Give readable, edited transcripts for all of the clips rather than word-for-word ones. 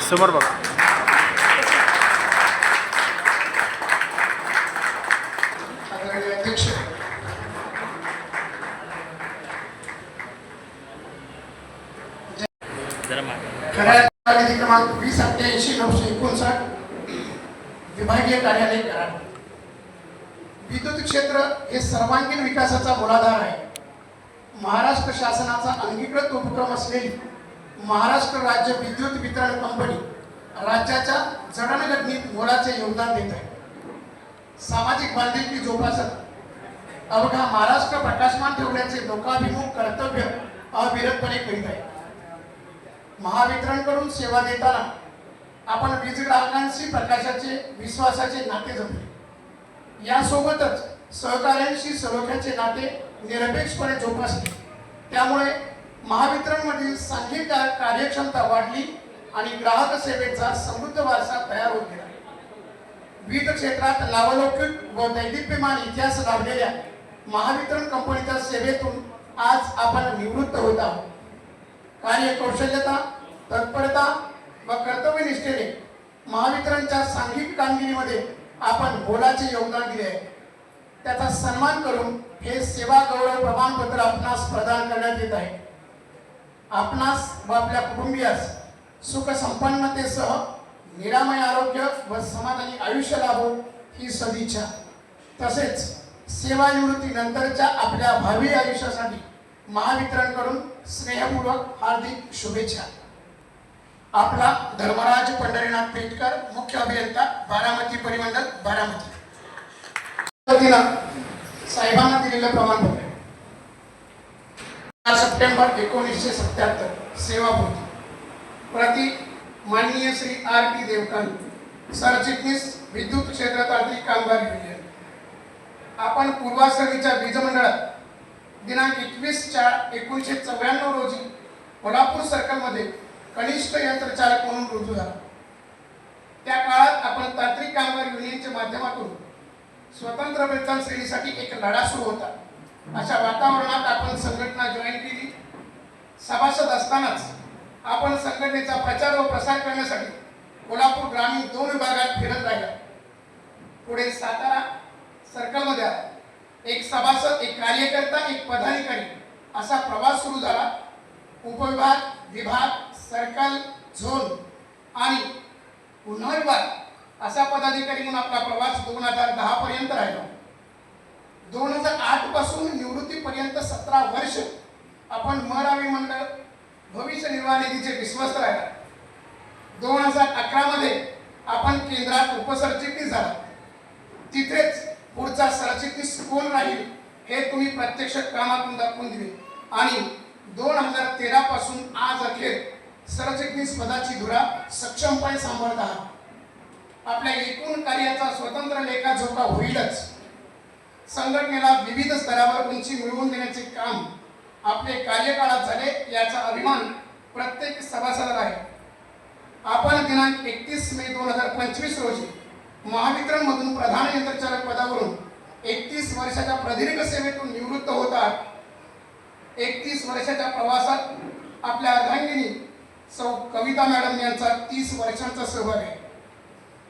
समोर बघा. अध्यक्ष खऱ्या क्रमांक 2087-959 विभागीय कार्यालय कराड. विद्युत क्षेत्र हे सर्वांगीण विकासाचा मूलाधार आहे. महाराष्ट्र शासनाचा अंगीकृत उपक्रम असलेली महाराष्ट्र राज्य विद्युत वितरण कंपनी राज्याच्या जडणघडणीत मोलाचे योगदान देत आहे. सामाजिक बांधिलकी जोपासत अवघा महाराष्ट्र प्रकाशमान ठेवण्याचे लोकाभिमुख कर्तव्य अविरतपणे करीत आहे. महावितरणकडून सेवा देताना आपण वीज ग्राहकांशी प्रकाशाचे विश्वासाचे नाते जपले. यासोबतच सहकार्यांशी सलोख्याचे नाते निरपेक्षपणे जोपासले. त्यामुळे महावितरणमधील सांघिक कार्यक्षमता वाढली आणि ग्राहक सेवेचा समृद्ध वारसा तयार होत गेला. वीज क्षेत्रात नावलौकिक व दैदिप्यमान इतिहास लाभलेल्या महावितरण कंपनीच्या सेवेतून आज आपण निवृत्त होत आहोत. कार्यकौशल्यता, तत्परता व कर्तव्यनिष्ठेने महावितरणच्या सांघिक कामगिरीमध्ये आपण मोलाचे योगदान दिले आहे. त्याचा सन्मान करून हे सेवा गौरव प्रमाणपत्र आपणास प्रदान करण्यात येत आहे. आपणास व आपल्या कुटुंबियास सुख संपन्नतेसह निरामय आरोग्य व समाधानी आयुष्य लाभो ही सदिच्छा. तसेच सेवानिवृत्तीनंतरच्या आपल्या भावी आयुष्यासाठी महावितरणकडून स्नेहपूर्वक हार्दिक शुभेच्छा. आपला धर्मराज पंढरीनाथ पेटकर, मुख्य अभियंता, बारामती परिमंडल, बारामती. साहेबांना दिलेलं प्रमाणपत्र 4 सप्टेंबर 1977 सेवापूर्ती प्रति माननीय श्री R.T. देवकांत, सरचिटणीस विद्युत क्षेत्र तांत्रिक कामगार युनियन. आपण पूर्वाश्रमीच्या वीज मंडळात दिनांक 21/4/1994 रोजी कोल्हापूर सर्कलमध्ये कनिष्ठ यंत्रचालक म्हणून रुजू झाला. त्या काळात आपण तांत्रिक कामगार युनियनच्या माध्यमातून स्वतंत्र वेतन श्रेणीसाठी एक लढा सुरू होता. अशा वातावरणात आपण संघटना जॉईन केली. सभासद असतानाच आपण संघटनेचा प्रचार व प्रसार करण्यासाठी कोल्हापूर ग्रामीण 2 विभागात फिरत राहिला. पुढे सातारा सर्कलमध्ये आला. एक सभासद, एक कार्यकर्ता, एक पदाधिकारी असा प्रवास सुरू झाला. उपविभाग, विभाग, सर्कल, झोन आणि पुन्हा विभाग असा पदाधिकारी म्हणून आपला प्रवास 2010 पर्यंत राहिला. 2008 पासून निवृत्तीपर्यंत 17 वर्ष आपण मरावी मंडळ भविष्य निर्वाह निधीचे विश्वस्त राहिला. 2011 मध्ये आपण केंद्रात उपसरचिटणीस झाला. तिथेच पुढचा सरचिटणीस कोण राहील हे तुम्ही प्रत्यक्ष कामातून दाखवून दिले आणि 2013 पासून आज अखेर सरचिटणीस पदाची धुरा सक्षमपणे सांभाळत आहात. आपल्या एकूण कार्याचा स्वतंत्र लेखाजोखा होईलच. संघटनेला विविध स्तरावर उंची मिळवून देण्याचे काम आपले कार्यकाळात झाले याचा अभिमान प्रत्येक सभासदाला आहे. आपण दिनांक 31 मे 2025 रोजी महावितरण मधून प्रधान यंत्रचालक पदावरून 31 वर्षाच्या प्रदीर्घ सेवेतून निवृत्त होतात. 31 वर्षाच्या प्रवासात आपल्या अर्धांगिनी सौ कविता मॅडम यांचा 30 वर्षांचा सहभाग आहे.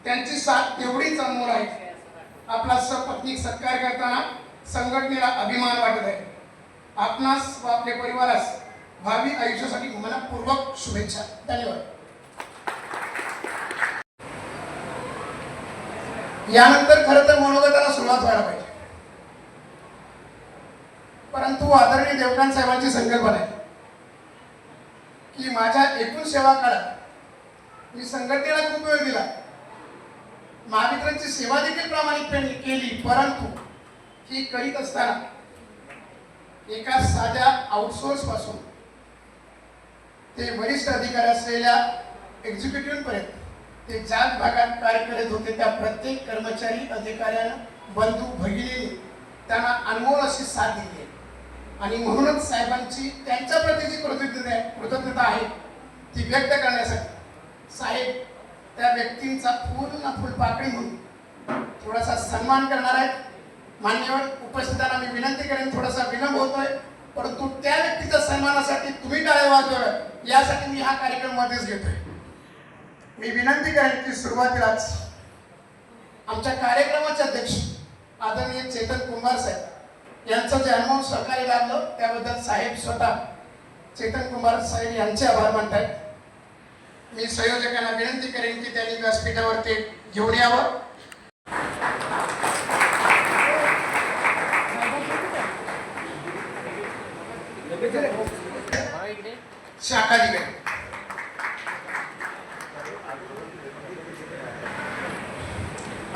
त्यांची साथ तेवढीच अनमोल आहे. आपला सपत्नीक सत्कार करताना संघटनेला अभिमान वाटत आहे. आपणास व आपल्या परिवारास भावी आयुष्यासाठी मनपूर्वक शुभेच्छा. धन्यवाद. यानंतर खरं तर मनोगताला सुरुवात व्हायला पाहिजे, परंतु आदरणीय देवकांत साहेबांची संकल्पना आहे की माझ्या एकूण सेवा काळात मी संघटनेला खूप वेळ दिला, महावितरणची सेवा देखील प्रामाणिकपणे केली, परंतु ही करीत असताना एका साध्या आउटसोर्स पासून ते वरिष्ठ अधिकारी असलेल्या एक्झिक्युटिव्ह पर्यंत ते ज्या भागात कार्य करत होते त्या प्रत्येक कर्मचारी, अधिकाऱ्यानं, बंधू, भगिनीने त्यांना अनमोल अशी साथ दिली आणि म्हणूनच साहेबांची त्यांच्या प्रती जी कृतज्ञता आहे ती व्यक्त करण्यासाठी साहेब त्या व्यक्तींचा फुलपाकळी म्हणून थोडासा सन्मान करणार आहेत. मान्यवर उपस्थितांना मी विनंती करेन, थोडासा विलंब होतोय, परंतु त्या व्यक्तीच्या सन्मानासाठी तुम्ही टाळ्या वाजवाव्यात यासाठी मी हा कार्यक्रम मध्येच घेतोय. मी विनंती करेन की सुरुवातीलाच आमच्या कार्यक्रमाचे अध्यक्ष आदरणीय चेतन कुंभार साहेब यांचं जे अनुभव सहकार्य लाभलं त्याबद्दल साहेब स्वतः चेतन कुंभार साहेब यांचे आभार मानतात. मी संयोजकांना विनंती करेन की त्यांनी व्यासपीठावर ते घेऊन यावं. शाखाधिकारी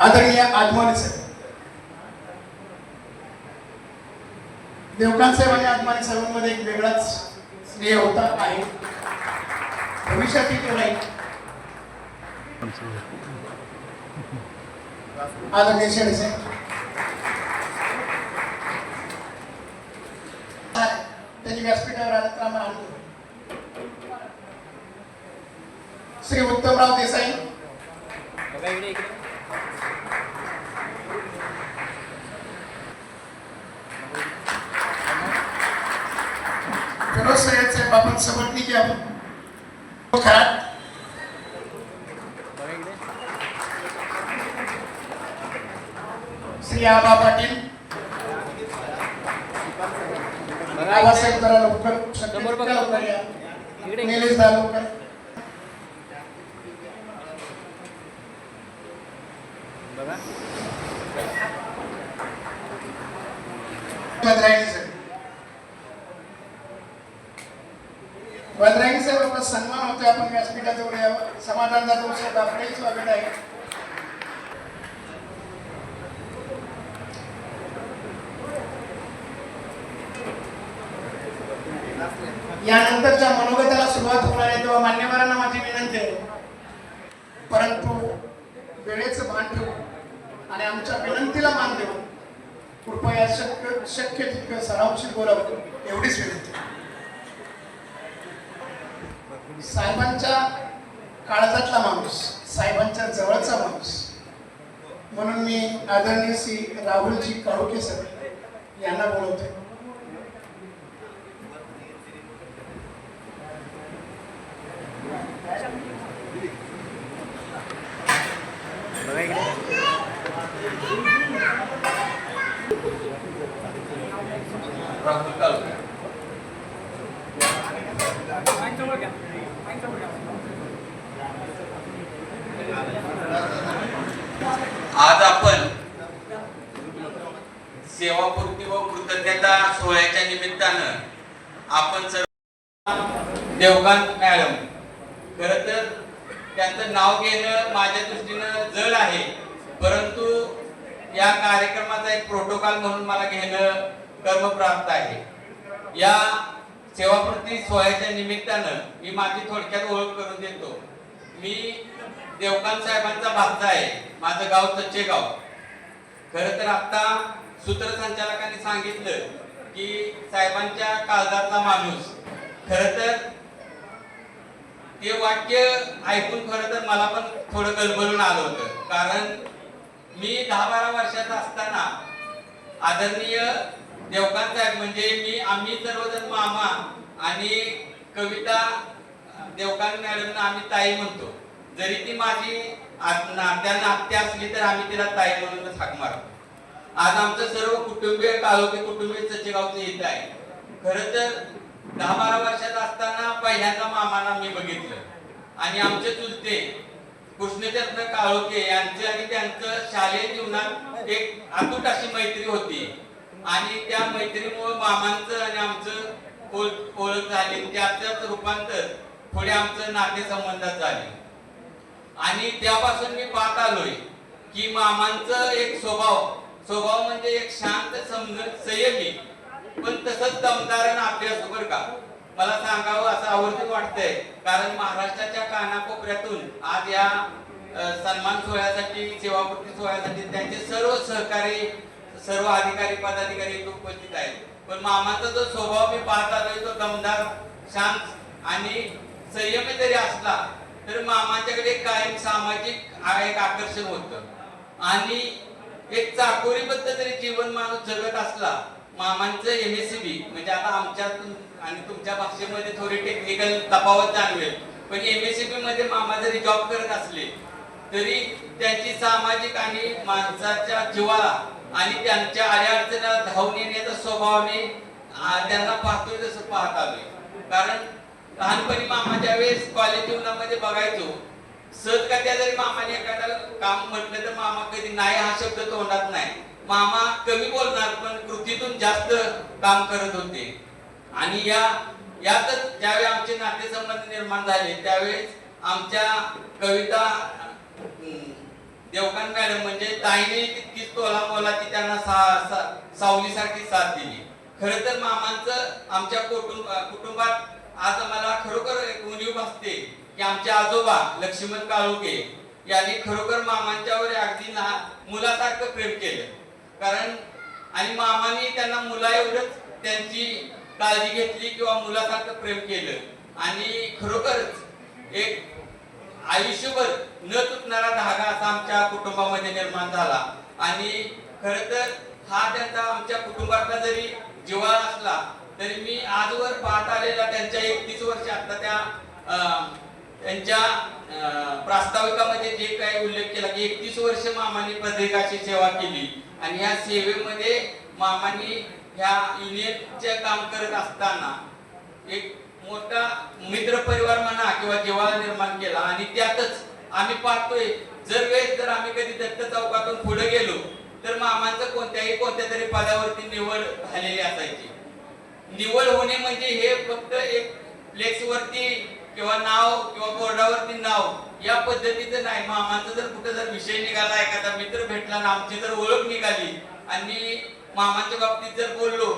आदरणीय आदमाने साहेब, देवकांत साहेब आणि आदमाने साहेबांमध्ये एक वेगळाच स्नेह होता आहे, भविष्यातही तो नाही. आदरणीय शेणे साहेब त्यांनी व्यासपीठावर आलं तर आम्हाला आनंद होईल. श्री उत्तमराव देसाई, फिरोज सय्यद साहेब आपण समजली की आपण खरात, श्री आबा पाटील, आबासाहेब जरा लवकर या, निलेश दा लवकर, बद्रायणी साहेब, बद्रायणी साहेब आपला सन्मान होतोय, आपण व्यासपीठाजवळ यावं. समाधान जाधव साहेब आपलेही स्वागत आहे. यानंतरच्या मनोगताला सुरुवात होणार आहे तेव्हा मान्यवरांना माझी विनंती आहे, परंतु वेळेचं भान ठेवून आणि आमच्या विनंतीला मान देऊन कृपया शक्य तितकं सरावशीर बोलावं एवढीच विनंती. साहेबांच्या काळजातला माणूस, साहेबांच्या जवळचा माणूस म्हणून मी आदरणीय श्री राहुलजी काळोखे सर यांना बोलवतोय. आज आपण सेवापूर्ती व कृतज्ञता सोहळ्याच्या निमित्तानं आपण सर्व देवकांत मॅडम, खरं तर त्यांचं नाव घेणं माझ्या दृष्टीनं जड आहे, परंतु या कार्यक्रमाचा एक प्रोटोकॉल म्हणून मला घेणं कर्मप्राप्त आहे. या सेवापूर्ती सोहळ्याच्या निमित्तानं मी माझी थोडक्यात ओळख करून देतो. मी देवकांत साहेबांचा भाचा आहे. माझं गाव चच्चेगाव. खरं तर आता सूत्रसंचालकांनी सांगितलं की साहेबांच्या काळजातला माणूस. खरं तर ते वाक्य ऐकून खरं तर मला पण थोडं गलबलून आलं होतं, कारण मी 10-12 वर्षाचा असताना आदरणीय देवकांत साहेब म्हणजे आम्ही सर्वजण मामा आणि कविता देवकांत मॅडमना आम्ही ताई म्हणतो. जरी ती माझी नात्यानं आत्या असली तर आम्ही तिला ताई म्हणूनच हाक मारतो. आज आमचं सर्व कुटुंबीय काळोखे कुटुंबीय चच्चेगावचं इथं आहे. खरं तर 10-12 वर्षाचा असताना पहिल्यांदा मामाला मी बघितलं आणि आमचे चुलते कृष्णचंद्र काळोखे यांचे आणि त्यांचं शालेय जीवनात एक अतूट अशी मैत्री होती आणि त्या मैत्रीमुळे मामांचं आणि आमचं ओळख झाली. त्याचंच रूपांतर पुढे आमचं नातेसंबंधात झाले आणि त्यापासून मी पाहत आलोय की मामांचं एक स्वभाव म्हणजे एक शांत संयमी पण तसंच दमदार आणि अभ्यासू बरं का. मला सांगावं असं आवर्जून वाटतंय, कारण महाराष्ट्राच्या कानाकोपऱ्यातून आज या सन्मान सोहळ्यासाठी सेवापूर्ती सोहळ्यासाठी त्यांचे सर्व सहकारी सर्व अधिकारी पदाधिकारी उपस्थित आहेत. पण मामाचा जो स्वभाव मी पाहत आलोय तो दमदार शांत आणि संयमी जरी असला तर मामाच्याकडे कायम सामाजिक एक आकर्षण होतं आणि एक चाकोरीबद्ध जरी जीवन माणूस जगत असला. मामांचं MSCB म्हणजे आता आमच्या आणि तुमच्या भाषेमध्ये थोडी टेक्निकल तफावत जाणवेल, पण MSCB मध्ये मामा जरी जॉब करत असले तरी त्यांची सामाजिक आणि माणसाच्या जीवाला आणि त्यांच्या अडचणीला धावून येण्याचा स्वभावाने त्यांना पाहतोय तसं पाहत आलोय. कारण लहानपणी मामा ज्यावेळेस कॉलेज जीवनामध्ये बघायचो, सहज का त्या जरी मामाने एखादं काम म्हटलं तर मामा कधी नाही हा शब्द तोंडात नाही. मामा कमी बोलणार पण कृतीतून जास्त काम करत होते. आणि यातच ज्यावेळी आमचे नातेसंबंध निर्माण झाले त्यावेळेस आमच्या कविता देवकान मॅडम म्हणजे ताईने तितकीच तोला मोलाची त्यांना सावलीसारखी साथ दिली. खरं तर मामांचं आमच्या कुटुंबात आज आम्हाला खरोखर एक उणीव भासते की आमचे आजोबा लक्ष्मण काळुके यांनी खरोखर मामांच्यावर अगदी मुलासारखं प्रेम केलं. कारण आणि मामांनी त्यांना मुला एवढंच त्यांची काळजी घेतली किंवा मुलासारखं प्रेम केलं आणि खरोखरच एक आयुष्यभर न तुटणारा धागा असा आमच्या कुटुंबामध्ये निर्माण झाला. आणि खरं तर हा त्यांचा आमच्या कुटुंबातला जरी जिव्हाळा असला तरी मी आजवर पाहत आलेला त्यांच्या 31 वर्ष आता त्यांच्या प्रास्ताविकामध्ये जे काही उल्लेख केला की 31 वर्ष मामांनी पत्रिकाची सेवा केली. आणि या सेवेमध्ये मामांनी ह्या युनियनचे काम करत असताना एक मोठा मित्र परिवार म्हणा किंवा जिव्हाळा निर्माण केला. आणि त्यातच आम्ही पाहतोय जर आम्ही कधी दत्त चौकातून पुढे गेलो तर मामांचं कोणत्या तरी पदावरती निवड झालेली असायची. निवड होणे म्हणजे हे फक्त एक फ्लेक्सवरती किंवा नाव किंवा बोर्डावरती नाव या पद्धतीचं नाही. मामांचा जर कुठे जर विषय निघाला, एखादा मित्र भेटला ना, आमची जर ओळख निघाली आणि मामांच्या बाबतीत जर बोललो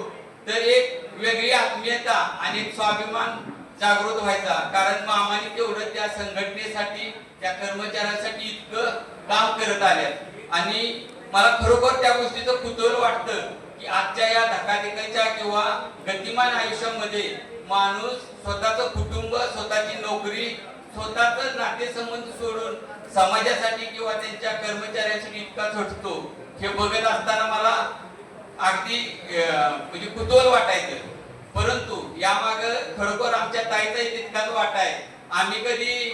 तर एक वेगळी आत्मीयता आणि एक स्वाभिमान जागृत व्हायचा. कारण मामाने तेवढं त्या संघटनेसाठी त्या कर्मचाऱ्यांसाठी इतकं काम करत आले. आणि मला खरोखर त्या गोष्टीचं कुतूहल वाटतं की आजच्या या धकाधकीच्या किंवा गतिमान आयुष्यामध्ये माणूस स्वतःचं कुटुंब, स्वतःची नोकरी, स्वतःच नातेसंबंध सोडून समाजासाठी किंवा त्यांच्या कर्मचाऱ्यांसाठी इतका झटतो हे बघत असताना मला अगदी म्हणजे कुतूहल वाटायचं. परंतु यामाग खरोखर आमच्या ताईचाही तितकाच वाटा आहे. आम्ही कधी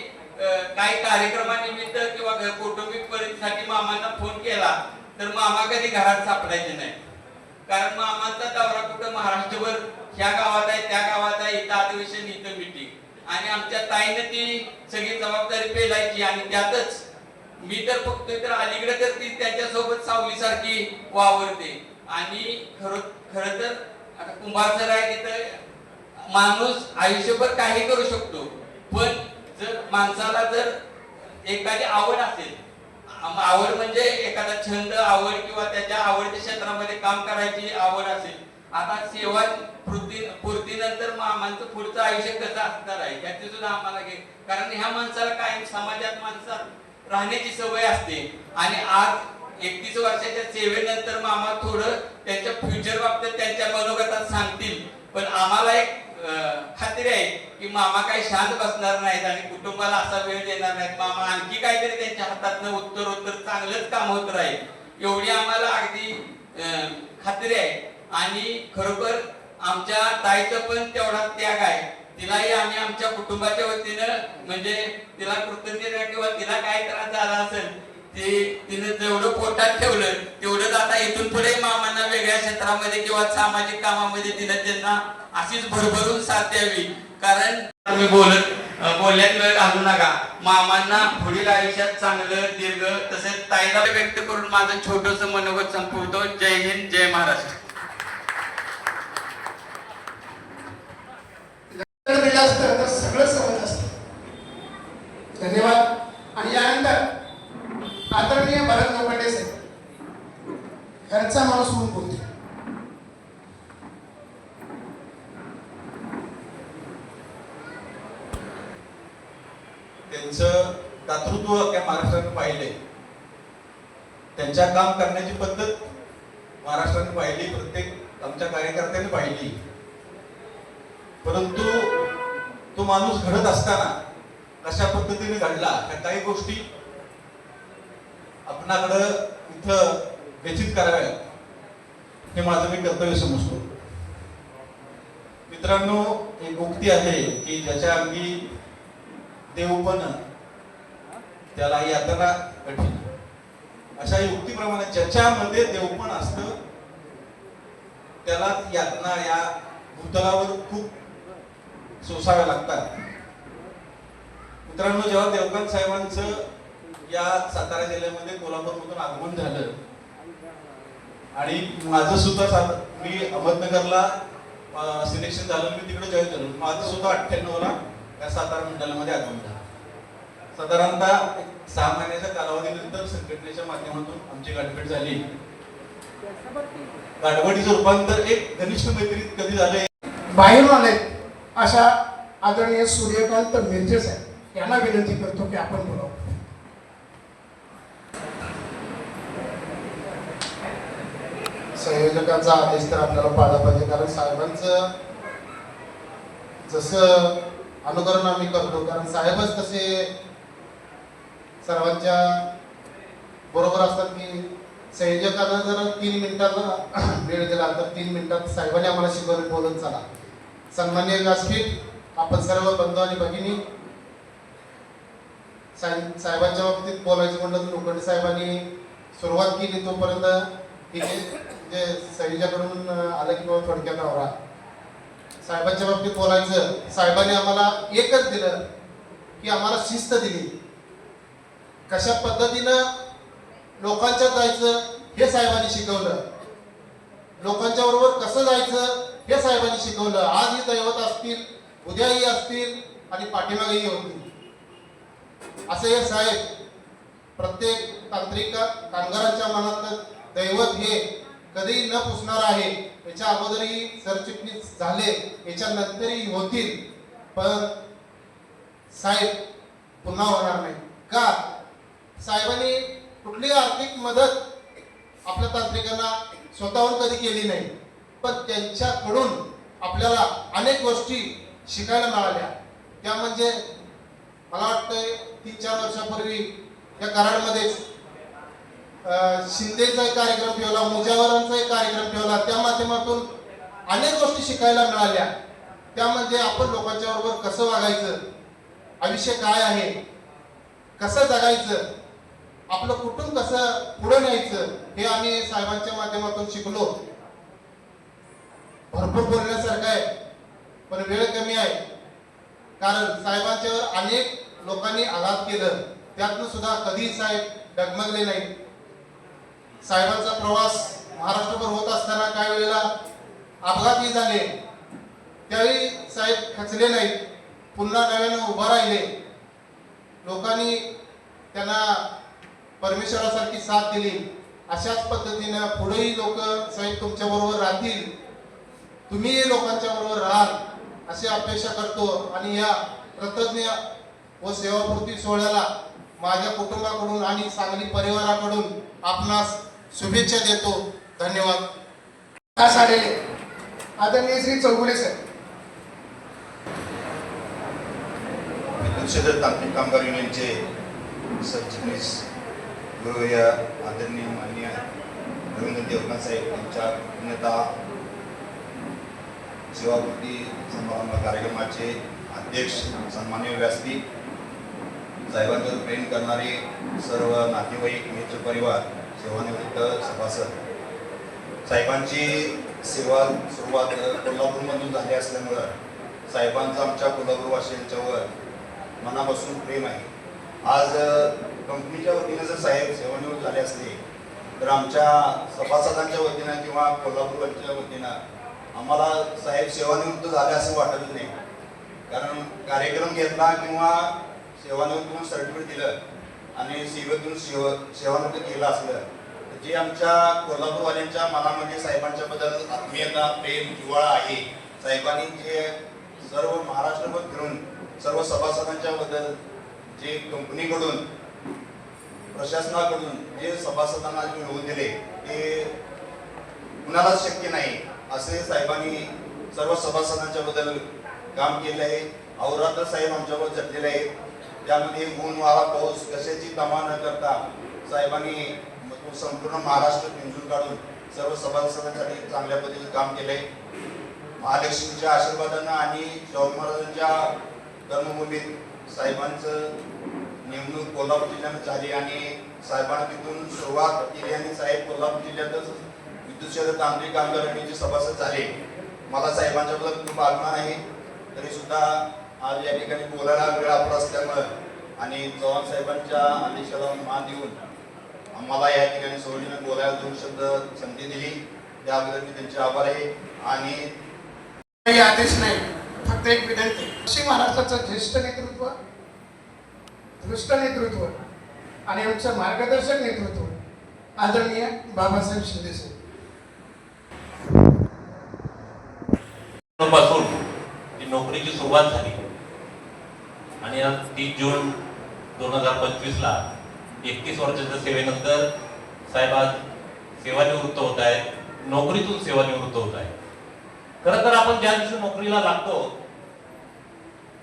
काही कार्यक्रमानिमित्त किंवा कौटुंबिक परिस्थितीसाठी मामांना फोन केला तर मामा कधी घरात सापडायचे नाही. कारण मामांचा दौरा कुठं महाराष्ट्रभर ह्या गावात आहे, त्या गावात आहे, इथं अधिवेशन, इथं मीटिंग. आणि आमच्या ताईनं ती सगळी जबाबदारी पेलायची. आणि त्यातच मी तर बघतोय तर अलीकडे तर ती त्यांच्यासोबत सावलीसारखी वावरते. आणि खरं तर आता कुंभार सर आहे तिथं माणूस आयुष्यभर काही करू शकतो, पण जर माणसाला जर एखादी आवड असेल, आवड म्हणजे एखादा छंद, आवड किंवा त्याच्या आवडत्या क्षेत्रामध्ये काम करायची आवड असेल. आता सेवा पूर्तीनंतर मामांचं पुढचं आयुष्य कसं असणार आहे याची सुद्धा आम्हाला कारण ह्या माणसाला कायम समाजात माणसात राहण्याची सवय असते. आणि आज 31 वर्षाच्या सेवेनंतर मामा थोडं त्यांच्या फ्युचर बाबतीत त्यांच्या मनोगतात सांगतील. पण आम्हाला एक खात्री आहे की मामा काही शांत बसणार नाहीत आणि कुटुंबाला असा वेळ देणार नाहीत. मामा आणखी काहीतरी त्यांच्या हातातनं उत्तर चांगलंच काम होत राहील एवढी आम्हाला अगदी खात्री आहे. आणि खरोखर आमच्या ताईचं पण तेवढा त्याग आहे. तिलाही आम्ही आमच्या कुटुंबाच्या वतीनं म्हणजे तिला कृतज्ञता किंवा तिला काय त्रास झाला असेल तिने जेवढं पोटात ठेवलं तेवढंच आता इथून पुढे मामांना वेगळ्या क्षेत्रामध्ये किंवा सामाजिक कामामध्ये तिने त्यांना अशीच भरभरून साथ द्यावी. कारण तुम्ही बोलण्यात वेळ घालू नका. मामांना पुढील आयुष्यात चांगलं दीर्घ तसेच ताईला व्यक्त करून माझं छोटंसं मनोगत संपवतो. जय हिंद, जय महाराष्ट्र. तर सगळं समज असतं. धन्यवाद. आणि यानंतर आदरणीय भरत लोखंडे साहेब घरचा माणूस म्हणून बोलतो. त्यांचं दातृत्व त्या महाराष्ट्राने पाहिले, त्यांच्या काम करण्याची पद्धत महाराष्ट्राने पाहिली, प्रत्येक आमच्या कार्यकर्त्यांनी पाहिली. परंतु तो माणूस घडत असताना कशा पद्धतीने घडला त्या काही गोष्टी आपणाकडं इथं व्यथित कराव्यात हे माझं मी कर्तव्य समजतो. मित्रांनो, एक उक्ती आहे की ज्याच्या अंगी देव पण त्याला यातना कठीण. अशा युक्तीप्रमाणे ज्याच्यामध्ये देव पण असतं त्याला यातना या भूतलावर खूप सोसाव्या लागतात. मित्रांनो, जेव्हा देवकांत साहेबांचं या सातारा जिल्ह्यामध्ये कोल्हापूरमधून आगमन झालं आणि माझं सुद्धा मी अहमदनगरला सिलेक्शन झालं, मी तिकडे जॉईन झालो. माझं सुद्धा 98ला या सातारा मंडळामध्ये आगमन झालं. साधारणतः 6 महिन्याच्या कालावधीनंतर संघटनेच्या माध्यमातून आमची गाठभेट झाली. गाठभेटीचं रूपांतर एक घनिष्ठ मैत्रीत कधी झालंय. बाहेरून आले अशा आदरणीय सूर्यकांत मिरजे साहेब यांना विनंती करतो की आपण बोलावं. संयोजकांचा आदेश तर आपल्याला पाळला पाहिजे, कारण साहेबांचं जसं अनुकरण आम्ही करतो, कारण साहेबच तसे सर्वांच्या बरोबर असतात की संयोजकांना जर 3 मिनिटाला वेळ दिला तर 3 मिनिटात साहेबांनी आम्हाला शिकवले बोलत चला. सन्माननीय व्यासपीठ, आपण सर्व बंधू आणि भगिनी, साहेबांच्या बाबतीत बोलायचं म्हटलं तर लोखंडे साहेबांनी सुरुवात केली तोपर्यंत ठीक आहे, म्हणजे संयोजकाकडून आलं की बाबा थोडक्यात आवरा. साहेबांच्या बाबतीत बोलायचं, साहेबांनी आम्हाला एकच दिलं की आम्हाला शिस्त दिली. कशा पद्धतीनं लोकांच्यात जायचं हे साहेबांनी शिकवलं, लोकांच्या बरोबर कसं जायचं हे साहेबांनी शिकवलं. आजही दैवत असतील, उद्याही असतील आणि पाठीमागेही होतील. असे हे साहेब प्रत्येक तांत्रिक कामगारांच्या मनात दैवत हे कधीही न पुसणार आहे. याच्या अगोदरही सरचिटणीस झाले, याच्यानंतरही होतील, पण साहेब पुन्हा होणार नाही. का? साहेबांनी कुठली आर्थिक मदत आपल्या तांत्रिकांना स्वतःहून कधी केली नाही, पण त्यांच्याकडून आपल्याला अनेक गोष्टी शिकायला मिळाल्या. त्या म्हणजे मला वाटतंय 3-4 वर्षापूर्वी या कराडमध्येच शिंदेचा एक कार्यक्रम ठेवला, मुजावरांचा एक कार्यक्रम ठेवला. त्या माध्यमातून अनेक गोष्टी शिकायला मिळाल्या. त्यामध्ये आपण लोकांच्या बरोबर कसं वागायचं, आयुष्य काय आहे, कसं जगायचं, आपलं कुटुंब कसं पुढे न्यायचं, हे आम्ही साहेबांच्या माध्यमातून शिकलो. भरपूर बोलण्यासारखं आहे, पण वेळ कमी आहे, कारण साहेबांच्यावर अनेक लोकांनी आघात केलं, त्यातनं सुद्धा कधी साहेब डगमगले नाही. साहेबांचा प्रवास महाराष्ट्रभर होत असताना काही वेळेला अपघातही झाले, त्यावेळी साहेब खचले नाहीत, पुन्हा नव्यानं उभा राहिले. लोकांनी त्यांना परमेश्वरासारखी साथ दिली. अशाच पद्धतीनं पुढेही लोक साहेब तुमच्या बरोबर राहतील, तुम्ही लोकांच्या बरोबर राहाल अशी अपेक्षा करतो. आणि या कृतज्ञ व सेवापूर्ती सोहळ्याला माझ्या कुटुंबाकडून आणि सांगली परिवाराकडून आपणास शुभेच्छा देतो. धन्यवाद. तास आलेले आदरणीय श्री चौगुले साहेब. क्षेत्र तांत्रिक कामगार युनियनचे सरचिटणीस गृहया आदरणीय माननीय रवींद्र देवकांत साहेब यांच्या नेता सेवापूर्ती समारंभ कार्यक्रमाचे अध्यक्ष सन्माननीय व्यासपीठ, साहेबांवर प्रेम करणारे सर्व नातेवाईक, मित्र परिवार, सेवानिवृत्त सभासद, साहेबांची सेवा सुरुवात कोल्हापूरमधून झाली असल्यामुळं साहेबांचं आमच्या कोल्हापूरवासियांच्यावर मनापासून प्रेम आहे. आज कंपनीच्या वतीने जर साहेब सेवानिवृत्त झाले असते तर आमच्या सभासदांच्या वतीनं किंवा कोल्हापूरच्या वतीनं आम्हाला साहेब सेवानिवृत्त झाले असं वाटत नाही. कारण कार्यक्रम घेतला किंवा सेवानिवृत्तीतून सर्टिफिकेट दिलं आणि सेवेतून सेवानिवृत्त केलं असलं तर जे आमच्या कोल्हापूरवाल्यांच्या मनामध्ये साहेबांच्या बद्दल आत्मीयता, प्रेम, जिव्हाळा आहे. साहेबांनी जे सर्व महाराष्ट्रभर फिरून सर्व सभासदांच्या बद्दल जे कंपनीकडून, प्रशासनाकडून जे सभासदांना मिळवून दिले ते कुणालाच शक्य नाही असे साहेबांनी सर्व सभासदांच्या बद्दल काम केले आहे. अहोरात्र साहेब आमच्यावर झटलेले आहेत. त्यामध्ये ऊन, वारा, पाऊस कशाची तमा न करता साहेबांनी संपूर्ण महाराष्ट्र पिंजून काढून सर्व सभासदांसाठी चांगल्या पद्धतीने काम केले. महालक्ष्मीच्या आशीर्वादानं आणि शाहू महाराजांच्या कर्मभूमीत साहेबांचं नेमणूक कोल्हापूर जिल्ह्यात झाली आणि साहेबांनी तिथून सुरुवात केली आणि साहेब कोल्हापूर जिल्ह्यातच विद्युत क्षेत्र तांत्रिक कामगार युनियनचे सभासद झाले. मला साहेबांच्याबद्दल खूप अभिमान आहे. तरी सुद्धा आज या ठिकाणी बोलायला वेळ अपुरा असल्यामुळं आणि चव्हाण साहेबांच्या आदेशाला मान देऊन आम्हाला या ठिकाणी सौजन्याने बोलायला 2 शब्द संधी दिली, त्याबद्दल मी त्यांचे आभार आहे. आणि काही आदेश नाही, फक्त एक विनंती. पश्चिम महाराष्ट्राचं ज्येष्ठ नेतृत्व, दृष्ट नेतृत्व आणि आमचं मार्गदर्शक नेतृत्व आदरणीय बाबासाहेब शिंदे साहेब पासून ती नोकरीची सुरुवात झाली आणि आज 30 जून 2025 ला 31 वर्षाच्या सेवेनंतर साहेब आज सेवानिवृत्त होत आहेत, नोकरीतून सेवानिवृत्त होत आहेत. खरं तर आपण ज्या दिवशी नोकरीला लागतो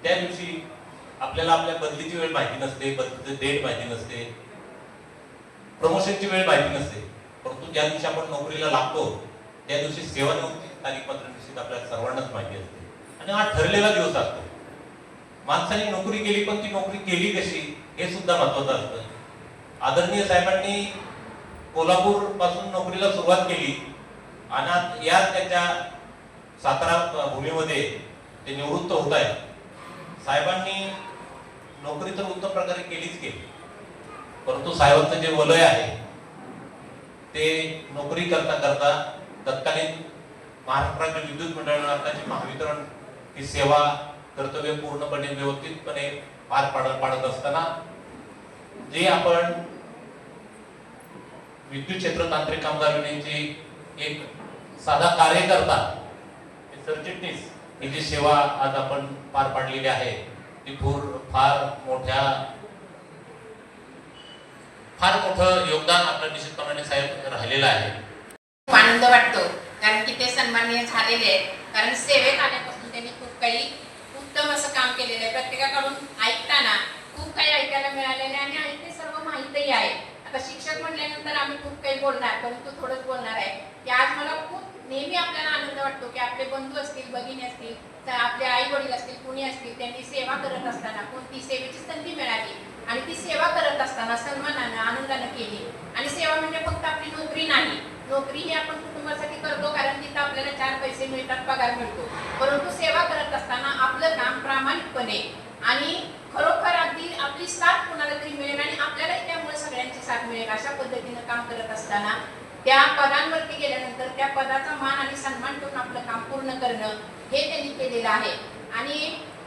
त्या दिवशी आपल्याला आपल्या बदलीची वेळ माहिती नसते, बदलीची डेट माहिती नसते, प्रमोशनची वेळ माहिती नसते. परंतु ज्या दिवशी आपण नोकरीला लागतो त्या दिवशी सेवानिवृत्ती तारीख मात्र निश्चित आपल्याला सर्वांनाच माहिती असते आणि हा ठरलेला दिवस असतो. माणसाने नोकरी केली, पण ती नोकरी केली कशी हे सुद्धा महत्वाचं असतं. आदरणीय साहेबांनी कोल्हापूर पासून नोकरीला सुरुवात केली आणि आज याच त्यांच्या सातारा भूमीमध्ये ते निवृत्त होत आहेत. साहेबांनी नोकरी तर उत्तम प्रकारे केलीच केली, परंतु साहेबांचं जे वलय आहे ते नोकरी करता करता तत्कालीन महाराष्ट्र राज्य विद्युत मंडळाची महावितरण ही सेवा कर्तव्य पूर्णपणे व्यवस्थितपणे पार पाडत असताना जे आपण विद्युत क्षेत्र तांत्रिक कामगार युनियनची एक साधा कार्यकर्ता सरचिटणीस ही जी सेवा आज आपण पार पाडलेली आहे ती फार मोठं योगदान आपल्या निश्चितपणे साहेब राहिलेलं आहे. आनंद वाटतो कारण की ते सन्माननीय झालेले आहेत. कारण सेवेत आल्यापासून त्यांनी खूप काही उत्तम असं काम केलेलं आहे. प्रत्येकाकडून ऐकताना खूप काही ऐकायला मिळालेलं आहे आणि ते सर्व माहितीही आहे. आता शिक्षक म्हटल्यानंतर आम्ही खूप काही बोलणार, परंतु थोडंच बोलणार आहे की आज मला खूप नेहमी आपल्याला आनंद वाटतो की आपले बंधू असतील, भगिनी असतील, आपले आई वडील असतील, कुणी असतील, त्यांनी सेवा करत असताना कोणती सेवेची संधी मिळाली आणि ती सेवा करत असताना सन्मानानं आनंदानं केली. आणि सेवा म्हणजे फक्त आपली नोकरी नाही, नोकरी ही आपण कुटुंबासाठी करतो कारण तिथं आपल्याला 4 पैसे मिळतात, पगार मिळतो. परंतु सेवा करत असताना आपलं काम प्रामाणिकपणे आणि खरोखर अगदी आपली साथ कोणाला तरी मिळेल आणि आपल्यालाही त्यामुळे सगळ्यांची साथ मिळेल अशा पद्धतीनं काम करत असताना त्या पदांवरती गेल्यानंतर त्या पदाचा मान आणि सन्मान ठेवून आपलं काम पूर्ण करणं हे त्यांनी केलेलं आहे. आणि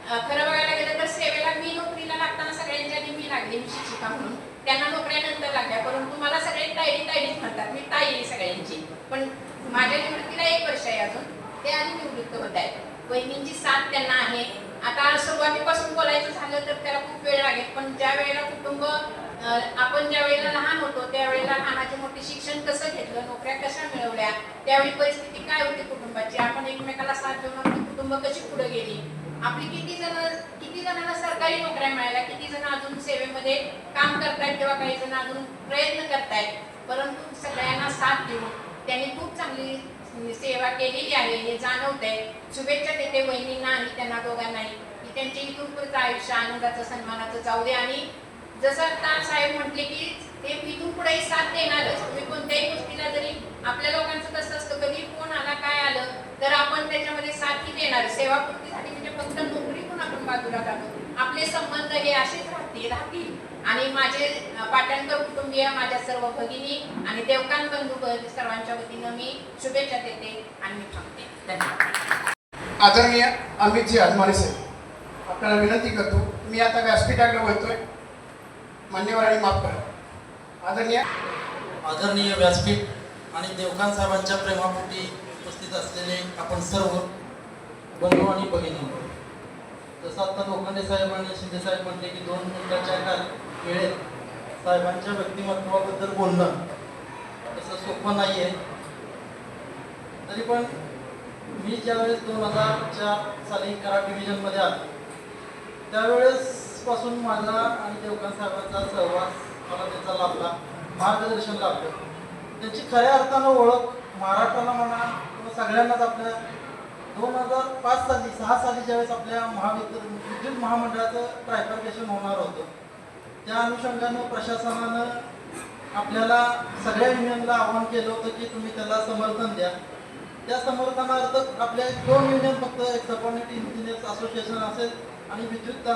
खरं बघायला गेलं तर सेवेला मी नोकरीला लागताना सगळ्यांच्या आधी मी लागले, मी शिक्षिका म्हणून. त्यांना नोकऱ्यानंतर लागल्या, परंतु मला सगळे ताईडीच म्हणतात, मी ताई आहे सगळ्यांची. पण माझ्या निवृत्तीला 1 वर्ष आहे अजून, ते आणि निवृत्त होत आहेत. वहिनींची साथ त्यांना आहे. आता सुरुवातीपासून बोलायचं झालं तर त्याला खूप वेळ लागेल, पण ज्या वेळेला कुटुंब आपण ज्या वेळेला लहान होतो त्यावेळेला लहानाचे मोठे शिक्षण कसं घेतलं, नोकऱ्या कशा मिळवल्या, त्यावेळी परिस्थिती काय होती कुटुंबाची, आपण एकमेकाला साथ देऊन आपली कुटुंब कशी पुढे गेली, आपली किती जणांना सरकारी नोकऱ्या मिळाल्या, किती जण अजून सेवेमध्ये काम करतायत किंवा काही जण अजून प्रयत्न करतायत. परंतु सगळ्यांना साथ देऊन त्यांनी खूप चांगली सेवा केलेली आहे हे जाणवतंय. शुभेच्छा देते वहिनींना आणि त्यांना दोघांनाही की त्यांचे इथून पुढचं आयुष्य आनंदाचं सन्मानाचं जाऊ दे. आणि जसं आता साहेब म्हटले की ते इथून पुढेही साथ देणारच. तुम्ही कोणत्याही गोष्टीला जरी आपल्या लोकांचं कसं असतं, कधी फोन आला काय आलं तर आपण त्याच्यामध्ये साथही देणार. सेवापूर्तीसाठी म्हणजे फक्त नोकरीतून आपण बाजूला काढू, आपले संबंध हे असेच राहतील. आणि माझे पाटणकर कुटुंबीय, माझ्या सर्व भगिनी आणि देवकान बंधू सर्वांच्या वतीनं मी शुभेच्छा देते आणि मी थांबते. धन्यवाद. आदरणीय अमितजी अजमाने साहेब, आपल्याला विनंती करतो, मी आता व्यासपीठाकडे वळतोय, मान्यवरांनी माफ करा. आदरणीय व्यासपीठ आणि देवकान साहेबांच्या प्रेमापोटी उपस्थित असलेले आपण सर्व बंधू आणि भगिनी, जसं आता लोखंडे साहेब आणि शिंदे साहेब म्हटले की 2 मिनिटाच्या वेळेत साहेबांच्या व्यक्तिमत्वाबद्दल बोलणं तसं सोपं नाही आहे. तरी पण मी ज्यावेळेस 2004 साली कराड डिव्हिजनमध्ये आलो त्यावेळेस पासून माझा आणि देवकान साहेबांचा सहवास मला त्यांचा लाभला, मार्गदर्शन लाभलं. त्यांची खऱ्या अर्थानं ओळख महाराष्ट्राला म्हणा किंवा सगळ्यांनाच आपल्या 2005 साली 6 साली ज्यावेळेस आपल्या विद्युत महामंडळाचं ट्रायफर्केशन होणार होतं, त्या अनुषंगानं प्रशासनानं आपल्याला सगळ्या युनियनला आवाहन केलं होतं की तुम्ही त्याला समर्थन द्या. त्या समर्थनार्थ आपल्या 2 युनियन फक्त एक सबऑर्डिनेट इंजिनियर्स असोसिएशन असेल आणि विद्युत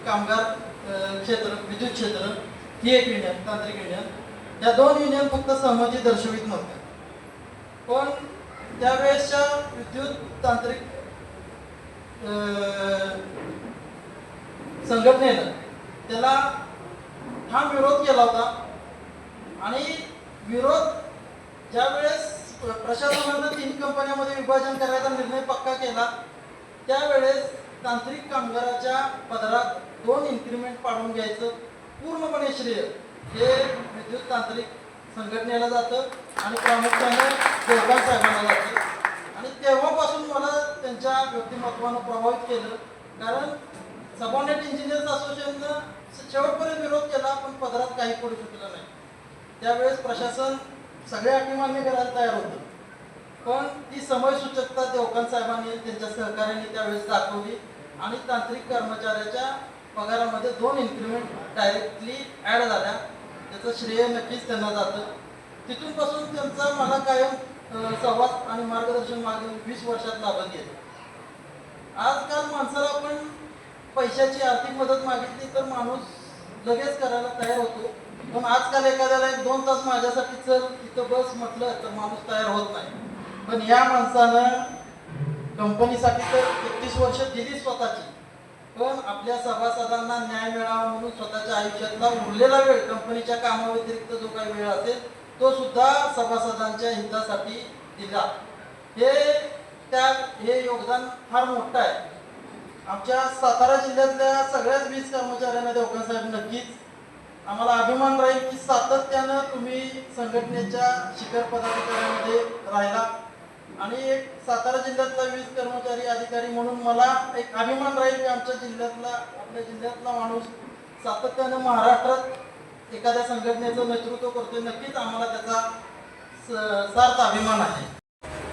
कामगार क्षेत्र विद्युत क्षेत्र ही एक युनियन तांत्रिक युनियन, या 2 युनियन फक्त सहमती दर्शवित नव्हत्या. पण त्यावेळेसच्या विद्युत तांत्रिक संघटनेनं त्याला ठाम विरोध केला होता. आणि विरोध ज्यावेळेस प्रशासनानं 3 कंपन्यांमध्ये विभाजन करायचा निर्णय पक्का केला, त्यावेळेस तांत्रिक कामगाराच्या पदरात 2 इन्क्रिमेंट पाडून घ्यायचं पूर्णपणे श्रेय हे विद्युत तांत्रिक संघटनेला जातं आणि प्रामुख्याने देवकान साहेबांना जातं. आणि तेव्हापासून मला त्यांच्या व्यक्तिमत्वानं प्रभावित केलं, कारण सबऑर्डिनेट इंजिनियर्स असोसिएशननं शेवटपर्यंत विरोध केला पण पदरात काही पडू शकलं नाही. त्यावेळेस प्रशासन सगळ्या अटी मान्य करायला तयार होतं, पण ती समयसूचकता देवकान साहेबांनी त्यांच्या सहकार्याने त्यावेळेस दाखवली आणि तांत्रिक कर्मचाऱ्याच्या पगारामध्ये 2 इन्क्रिमेंट डायरेक्टली ॲड झाल्या. त्याचं श्रेय नक्कीच त्यांना जातं. तिथून पासून त्यांचा मला कायम सहवास आणि मार्गदर्शन मागील 20 वर्षात लाभत गेलं. आजकाल माणसाला आपण पैशाची आर्थिक मदत मागितली तर माणूस लगेच करायला तयार होतो, पण आजकाल एखाद्याला 1-2 तास माझ्यासाठी चल इथं बस म्हटलं तर माणूस तयार होत नाही. पण या माणसानं कंपनीसाठी तर 31 वर्ष दिली स्वतःची, पण आपल्या सभासदांना न्याय मिळावा म्हणून स्वतःच्या आयुष्यातला उरलेला वेळ कंपनीच्या कामाव्यतिरिक्त जो काही वेळ असेल तो सुद्धा सभासदांच्या हितासाठी दिला. हे योगदान फार मोठं आहे. आमच्या सातारा जिल्ह्यातल्या सगळ्याच 20 कर्मचाऱ्यांना देवकान साहेब नक्कीच आम्हाला अभिमान राहील की सातत्यानं तुम्ही संघटनेच्या शिखर पदाधिकाऱ्यांमध्ये राहिला. आणि एक सातारा जिल्ह्यातला 20 कर्मचारी अधिकारी म्हणून मला एक अभिमान राहील की आपल्या जिल्ह्यातला माणूस सातत्यानं महाराष्ट्रात एखाद्या संघटनेचं नेतृत्व करतोय. नक्कीच आम्हाला त्याचा सार्थ अभिमान आहे.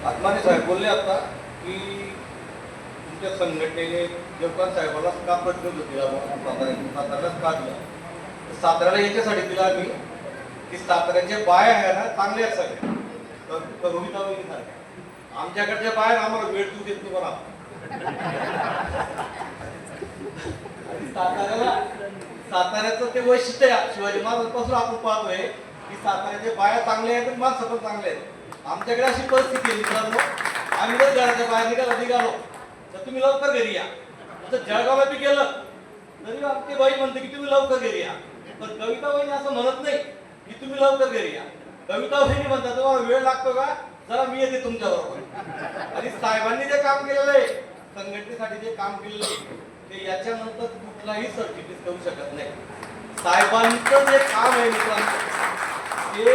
आत्माने साहेब बोलले आता की तुमच्या संघटनेने देवकान साहेबाला का प्रतिनिधित्व दिला, साताऱ्यालाच का दिला. साताऱ्याला याच्यासाठी दिला मी की साताऱ्याचे बाया आहे ना चांगले आहेत सगळे, कवितावरी सारखे. आमच्याकडच्या बाया आम्हाला वेळ देऊ देत नाही बघा. साताऱ्याचं ते वैशिष्ट्य आहे. शिवाजी महाराजांपासून आपण पाहतोय की साताऱ्याचे बाया चांगले आहेत आणि माणसं पण चांगले आहेत. आमच्याकडे अशी परिस्थिती आहे मित्रांनो, आम्ही जर घराच्या बाहेर निघालो तर तुम्ही लवकर घरी या. तर जळगावला बी गेलं तरी आमची बाई म्हणते की तुम्ही लवकर घरी या. पण कविता वहिनी असं म्हणत नाही की तुम्ही लवकर घरी या. कविता वहिनी म्हणतात तुम्हाला वेळ लागतो का, जरा मी येते तुमच्या बरोबर. आणि साहेबांनी जे काम केलेलं आहे, संघटनेसाठी जे काम केलेलं आहे ते याच्यानंतर कुठलाही सर्टिफिकेट करू शकत नाही. साहेबांचं जे काम आहे मित्रांनो ते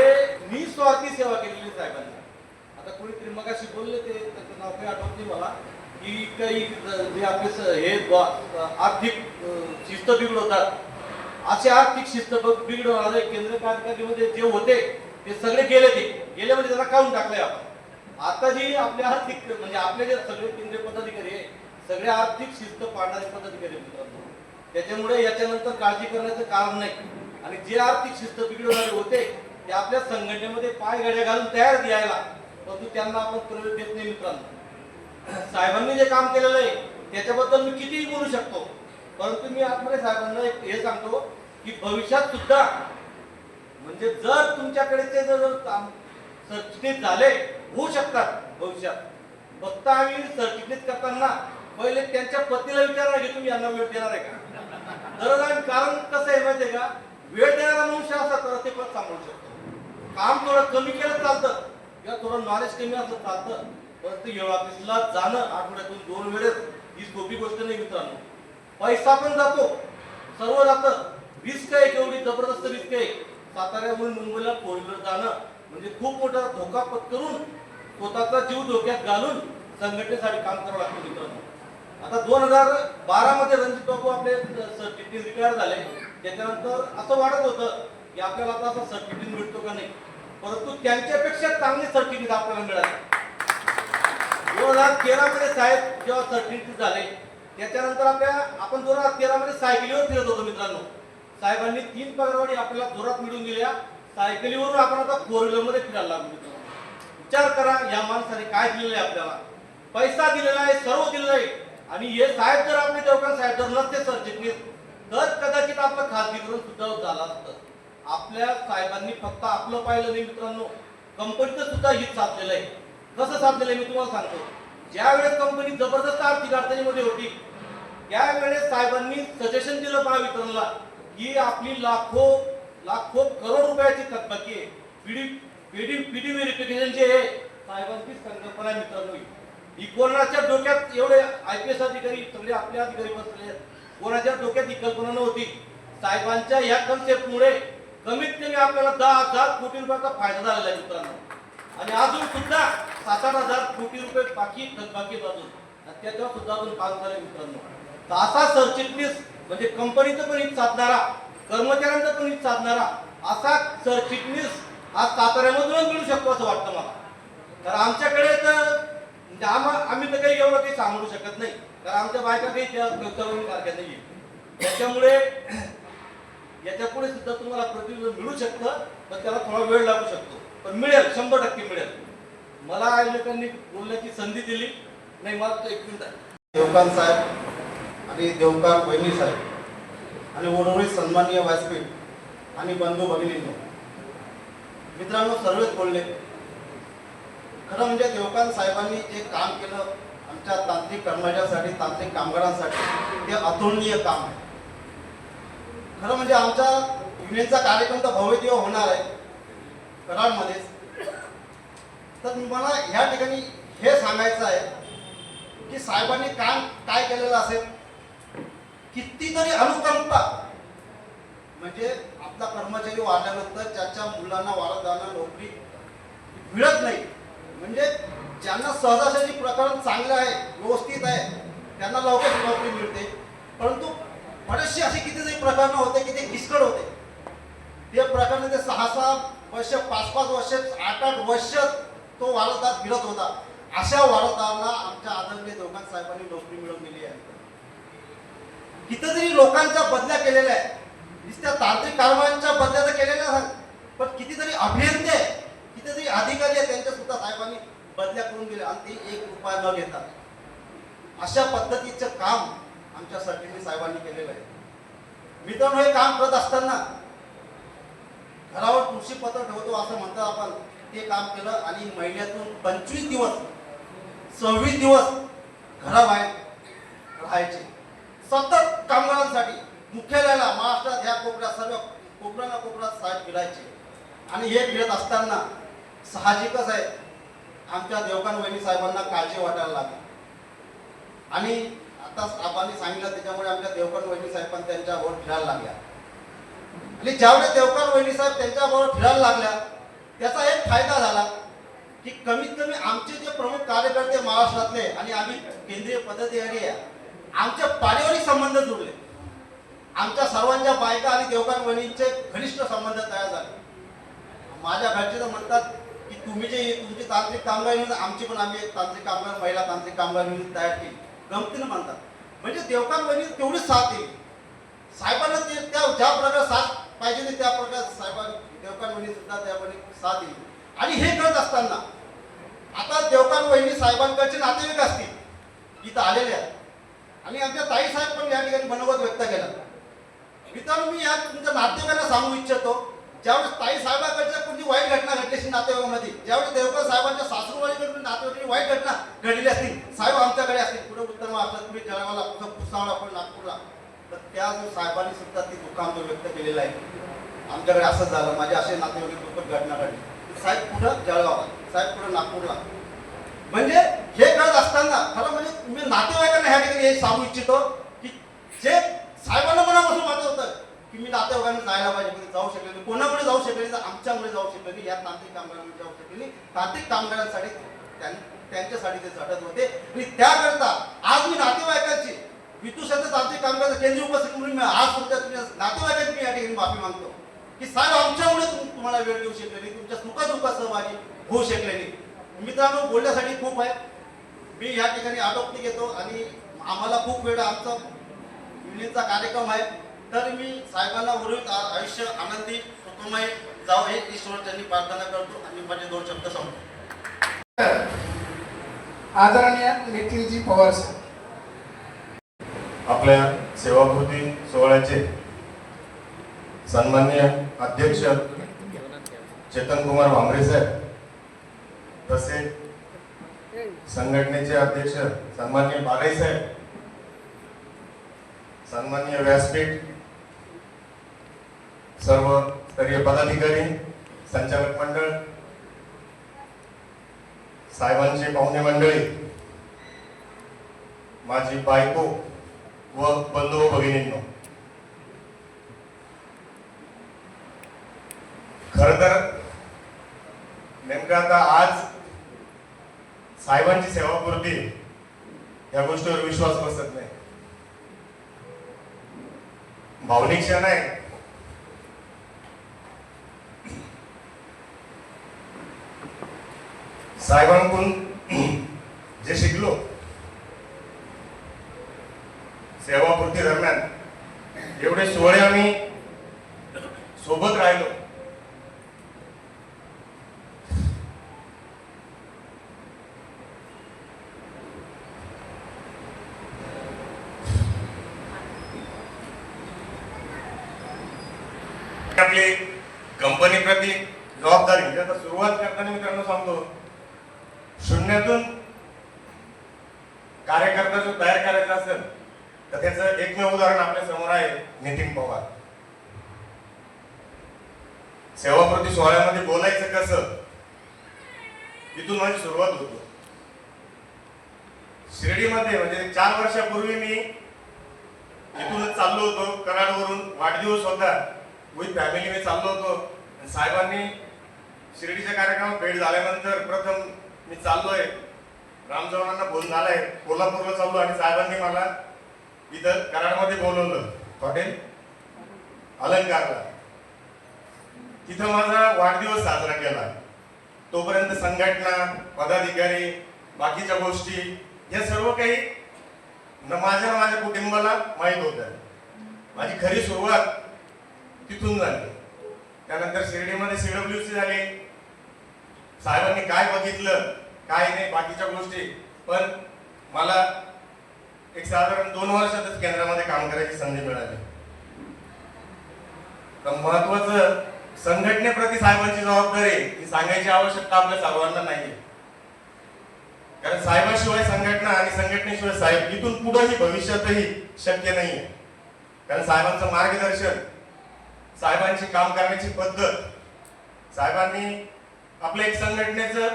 निस्वार्थी सेवा केलेली साहेबांनी. आता कोणीतरी मगाशी बोलले ते त्याचं नाव काही आठवत नाही मला, की काही जे आपले हे आर्थिक शिस्त बिघडवतात, असे आर्थिक शिस्त बिघडवणारे केंद्र कारखान्यामध्ये जे होते ते सगळे गेले म्हणजे त्याला काढून टाकलंय आपण. आता जी आपले आर्थिक म्हणजे आपले जे सगळे केंद्रीय पदाधिकारी आहे सगळे आर्थिक शिस्त पाळणारे पदाधिकारी मित्रांनो. त्याच्यामुळे याच्यानंतर काळजी करण्याचं कारण नाही. आणि जे आर्थिक शिस्त बिघडवणारे होते ते आपल्या संघटनेमध्ये पाय घड्या घालून तयार द्यायला, परंतु त्यांना आपण प्रवेश देत नाही मित्रांनो. साहेबांनी जे काम केलेलं आहे त्याच्याबद्दल मी कितीही बोलू शकतो, परंतु मी आत्मने साहेबांना एक हे सांगतो की भविष्यात सुद्धा म्हणजे जर तुमच्याकडे ते जर सर्टिफिकेट झाले होऊ शकतात भविष्यात, फक्त आम्ही सर्टिफिकेट करताना पहिले त्यांच्या पतीला विचारणार की तुम्ही यांना वेळ देणार आहे का. गरज आहे, कारण कसं आहे माहितीये का, वेळ देणारा मनुष्य असला तर ते पद सांभाळू शकतो. काम थोडं कमी केलं चालतं किंवा थोडं नॉलेज कमी असलं चालतं, परंतु एवढं ऑफिसला जाणं आठवड्यातून 2 वेळेस ही सोपी गोष्ट नाही मित्रांनो. पैसा पण जातो, सर्व जातं, रिस्क आहे, केवढी जबरदस्त रिस्क आहे. साताऱ्याहून मुंबईला 4 व्हीलर जाणं म्हणजे खूप मोठा धोका पत्करून स्वतःचा जीव धोक्यात घालून संघटनेसाठी काम करावं लागतं मित्रांनो. आता 2012 मध्ये रणजित बाबू आपले सर्टिफिकेट रिटायर झाले. त्याच्यानंतर असं वाटत होतं की आपल्याला आता असं सर्टिफिकेट मिळतो का नाही, परंतु त्यांच्यापेक्षा चांगली सर्टिफिकेट आपल्याला मिळाली. 2013 मध्ये साहेब जेव्हा सर्टिफिकेट झाले त्याच्यानंतर आपण 2013 मध्ये सायकलीवर फिरत होतो मित्रांनो. साहेबांनी 3 पगारवाढी आपल्याला जोरात मिळून दिल्या. सायकलीवरून आपण आता 4 व्हीलर मध्ये फिरायला लागलो मित्रांनो. विचार करा या माणसाने काय दिलेलं आहे आपल्याला. पैसा दिलेला आहे, सर्व दिलेलं आहे. आणि हे साहेब जर आपले देवकांत साहेब जर नसते सरचिटणीस तर कदाचित आपलं खासगीकरण सुद्धा झालं असतं. आपल्या साहेबांनी फक्त आपलं पाहिलं नाही मित्रांनो, कंपनीचं सुद्धा हित साधलेलं आहे. कसं साधलेलं आहे मी तुम्हाला सांगतो. ज्या वेळेस कंपनी जबरदस्त आर्थिक अडचणीमध्ये होती त्यावेळेस साहेबांनी सजेशन दिलं महावितरणला की आपली लाखो करोड रुपयाची थकबाकी आहे. पीडी व्हेरिफिकेशन जे आहे साहेबांची संकल्पना आहे मित्रांनो. ही कोणाच्या डोक्यात एवढे IPS अधिकारी सगळे आपले अधिकारी बसले कोणाच्या डोक्यात ही कल्पना नव्हती. साहेबांच्या या कन्सेप्टमुळे कमीत कमी आपल्याला 10,000 कोटी रुपयाचा फायदा झालेला आहे मित्रांनो. आणि अजून सुद्धा 7,000 कोटी रुपये बाकी अजून त्याच्यावर सुद्धा अजून काम झालंय मित्रांनो. तर असा सरचिटणीस म्हणजे कंपनीचं पण हित साधणारा, कर्मचाऱ्यांचं पण हित साधणारा असा सरचिटणीस हा साताऱ्यामधूनच मिळू शकतो असं वाटतं मला. तर आमच्याकडे तर म्हणजे आम्ही तर काही एवढं काही सांगू शकत नाही कारण आमच्या बायका काही त्या सारख्या नाहीये. त्याच्यामुळे याच्या पुढे सुद्धा तुम्हाला प्रतिनिधित्व मिळू शकतं पण त्याला थोडा वेळ लागू शकतो पण मिळेल, 100% मिळेल. मला आयोजकांनी बोलण्याची संधी दिली नाही. मला तो 1 मिनिट आहे. देवकांत साहेब आणि देवकांत वहिनी साहेब आणि उर्वरित सन्माननीय व्यासपीठ आणि बंधू भगिनींनो, मित्रांनो सर्वच बोलले. खरं म्हणजे देवकांत साहेबांनी जे काम केलं आमच्या तांत्रिक कर्मचाऱ्यांसाठी, तांत्रिक कामगारांसाठी ते अतुलनीय काम आहे. खरं म्हणजे आमच्या युनियनचा कार्यक्रम तर भव्यदिव्य होणार आहे कराडमध्येच. तर मला ह्या ठिकाणी हे सांगायचं आहे की साहेबांनी काम काय केलेलं असेल. कितीतरी अनुकंपा म्हणजे आपला कर्मचारी वाढल्यानंतर त्याच्या मुलांना वारसदारांना नोकरी मिळत नाही. म्हणजे ज्यांना सहजासहजी प्रकरण चांगलं आहे, व्यवस्थित आहे, त्यांना लवकर नोकरी मिळते. परंतु बरेचसे असे कितीतरी प्रकरणं होते की ते किचकट होते. ते प्रकरण ते 6-6 वर्ष, 5-5 वर्ष, 8-8 वर्ष तो वारसदार फिरत होता. अशा वारसदारांना आमच्या आदरणीय देवकांत साहेबांनी नोकरी मिळवून दिली आहे. कितीतरी लोकांच्या बदल्या केलेल्या आहेत. नुसत्या तांत्रिक कारभारांच्या बदल्या तर केलेल्या आहेत पण कितीतरी अभियंते, कितीतरी अधिकारी आहेत त्यांच्या सुद्धा साहेबांनी बदल्या करून दिल्या आणि ते 1 रुपया न घेता अशा पद्धतीचं काम आमच्या सरचिटणीस साहेबांनी केलेलं आहे. मित्रांनो हे काम करत असताना घरावर तुळशीपत्र ठेवतो असं म्हणतात आपण, ते काम केलं आणि महिन्यातून 25 दिवस 26 दिवस घराबाहेर राहायचे. सतत कामगारांसाठी मुख्यालयाला महाराष्ट्रात ह्या कोपऱ्यात सर्व कोपऱ्यात साहेब फिरायचे. आणि हे फिरत असताना साहजिकच आहे आमच्या देवकांत वहिनी साहेबांना काळजी वाटायला लागली. आणि आता आपण सांगितलं त्याच्यामुळे आमच्या देवकांत वहिनी साहेब पण त्यांच्याबरोबर फिरायला लागल्या. आणि ज्यावेळेस देवकांत वहिनी साहेब त्यांच्याबरोबर फिरायला लागल्या त्याचा एक फायदा झाला की कमीत कमी आमचे जे प्रमुख कार्यकर्ते महाराष्ट्रातले आणि आम्ही केंद्रीय पदाधिकारी आहे आमचे पारिवारिक संबंध जुळले. आमच्या सर्वांच्या बायका आणि देवकांत वहिनींचे घनिष्ठ संबंध तयार झाले. माझ्या घरचे तर म्हणतात की तुम्ही जे तुमची तांत्रिक कामगार युनिट आमची पण आम्ही एक तांत्रिक कामगार महिला तांत्रिक कामगार युनिट तयार केली. गमतीनं म्हणतात म्हणजे देवकांत वहिनी तेवढीच साथ दिली साहेबांना. ते त्या ज्या प्रकारे साथ पाहिजे त्या प्रकारे साहेबांनी देवकांत वहिनी सुद्धा त्यामध्ये साथ दिली. आणि हे करत असताना आता देवकांत वहिनी साहेबांकडचे नातेवाईक असतील इथं आलेले आहेत आणि आमच्या ताई साहेब पण या ठिकाणी मनोगत व्यक्त केलं. मित्रांनो मी या तुमच्या नातेवाईकांना सांगू इच्छितो ज्यावेळेस ताई साहेबांकडच्या कोणती वाईट घटना घडली असेल नातेवाईकांमध्ये, ज्यावेळेस देवकांत साहेबांच्या सासूबाईकडून नातेवाईकांनी वाईट घटना घडलेली असतील, साहेब आमच्याकडे असतील, पुढे उत्तर महाराष्ट्रात तुम्ही जळगावला कुठं पुसावला पण नागपूरला, तर त्या साहेबांनी सुद्धा ती दुःखांत व्यक्त केलेला आहे. आमच्याकडे असंच झालं, माझे असे नातेवाईक दुःखद घटना घडली, साहेब कुठं जळगावला, साहेब कुठं नागपूरला. म्हणजे हे करत असताना खरं म्हणजे मी नातेवाईकांना ह्या ठिकाणी हे सांगू इच्छितो की जे साहेबांना मनापासून वाटत होतं की मी नातेवाईकांना जायला पाहिजे, जाऊ शकले नाही, कोणामुळे जाऊ शकले तर आमच्यामुळे जाऊ शकले नाही, या तांत्रिक कामगारांमुळे जाऊ शकले नाही. तांत्रिक कामगारांसाठी त्यांच्यासाठी ते झटत होते आणि त्याकरता आज मी नातेवाईकांची वितुशांत तांत्रिक कामगार केंद्रीय उपस्थित म्हणून आज तुमच्या नातेवाईकांची मी या ठिकाणी माफी मागतो की साहेब आमच्यामुळे तुम्हाला वेळ देऊ शकले नाही, तुमच्या सुखादुःखात सहभागी होऊ शकले नाही. मित्रांनो बोलण्यासाठी खूप आहे मी या ठिकाणी आटोपती घेतो आणि आम्हाला खूप वेळ आमचा युनियनचा कार्यक्रम आहे, तर मी साहेबांना उर्वरित आयुष्य आनंदी सुखमय जावं हे ईश्वराच्यांनी प्रार्थना करतो आणि माझे 2 शब्द संपतो. आदरणीय नितीनजी पवार साहेब. आपल्या सेवापूर्ती सोहळ्याचे सन्माननीय अध्यक्ष चेतन कुमार भांबरे साहेब, तसेच संघटनेचे अध्यक्ष सन्माननीय बागाई साहेब, सन्माननीय व्यासपीठ, सर्व स्तरीय पदाधिकारी, संचालक मंडळ, साहेबांची पाहुणे मंडळी, माझी बायको व बंधू व भगिनींनो, खरं तर नेमकं आता आज साहेबांची सेवापूर्ती या गोष्टीवर विश्वास बसत नाही. भावनिक क्षण आहे. साहेबांकडून जे शिकलो सेवापूर्ती दरम्यान, एवढे सोहळे आम्ही सोबत राहिलो. आपली कंपनी प्रति जबाबदारी म्हणजे आता सुरुवात करताना मित्रांनो सांगतो, शून्यातून कार्यकर्ता जो तयार करायचा असेल तर त्याचं एकमेव उदाहरण आपल्या समोर आहे नितीन पवार. सेवापूर्ती सोहळ्यामध्ये बोलायचं कसं, इथून माझी सुरुवात होतो. शिर्डीमध्ये म्हणजे 4 वर्षापूर्वी मी इथूनच चाललो होतो. कराडवरून वाढदिवस होता, विथ फॅमिली मी चाललो होतो. साहेबांनी शिर्डीच्या कार्यक्रमात भेट झाल्यानंतर प्रथम मी चाललोय, रामजवानांना फोन झालाय, कोल्हापूरला चाललो आणि साहेबांनी मला इथं कराडमध्ये बोलवलं हॉटेल अलंकारला. तिथं माझा वाढदिवस साजरा केला. तोपर्यंत संघटना, पदाधिकारी, बाकीच्या गोष्टी या सर्व काही माझ्या कुटुंबाला माहीत होत्या. माझी खरी सुरुवात तिथून झाली. त्यानंतर शिर्डीमध्ये CWC झाली. साहेबांनी काय बघितलं काय नाही बाकीच्या गोष्टी, पण मला एक साधारण 2 वर्षातच केंद्रामध्ये काम करायची संधी मिळाली. तर महत्वाचं संघटनेप्रती साहेबांची जबाबदारी ही सांगायची आवश्यकता आपल्या सर्वांना नाही, कारण साहेबाशिवाय संघटना आणि संघटनेशिवाय साहेब इथून पुढेही भविष्यातही शक्य नाहीये. कारण साहेबांचं मार्गदर्शन, साहेबांची काम करण्याची पद्धत, साहेबांनी आपल्या एक संघटनेचं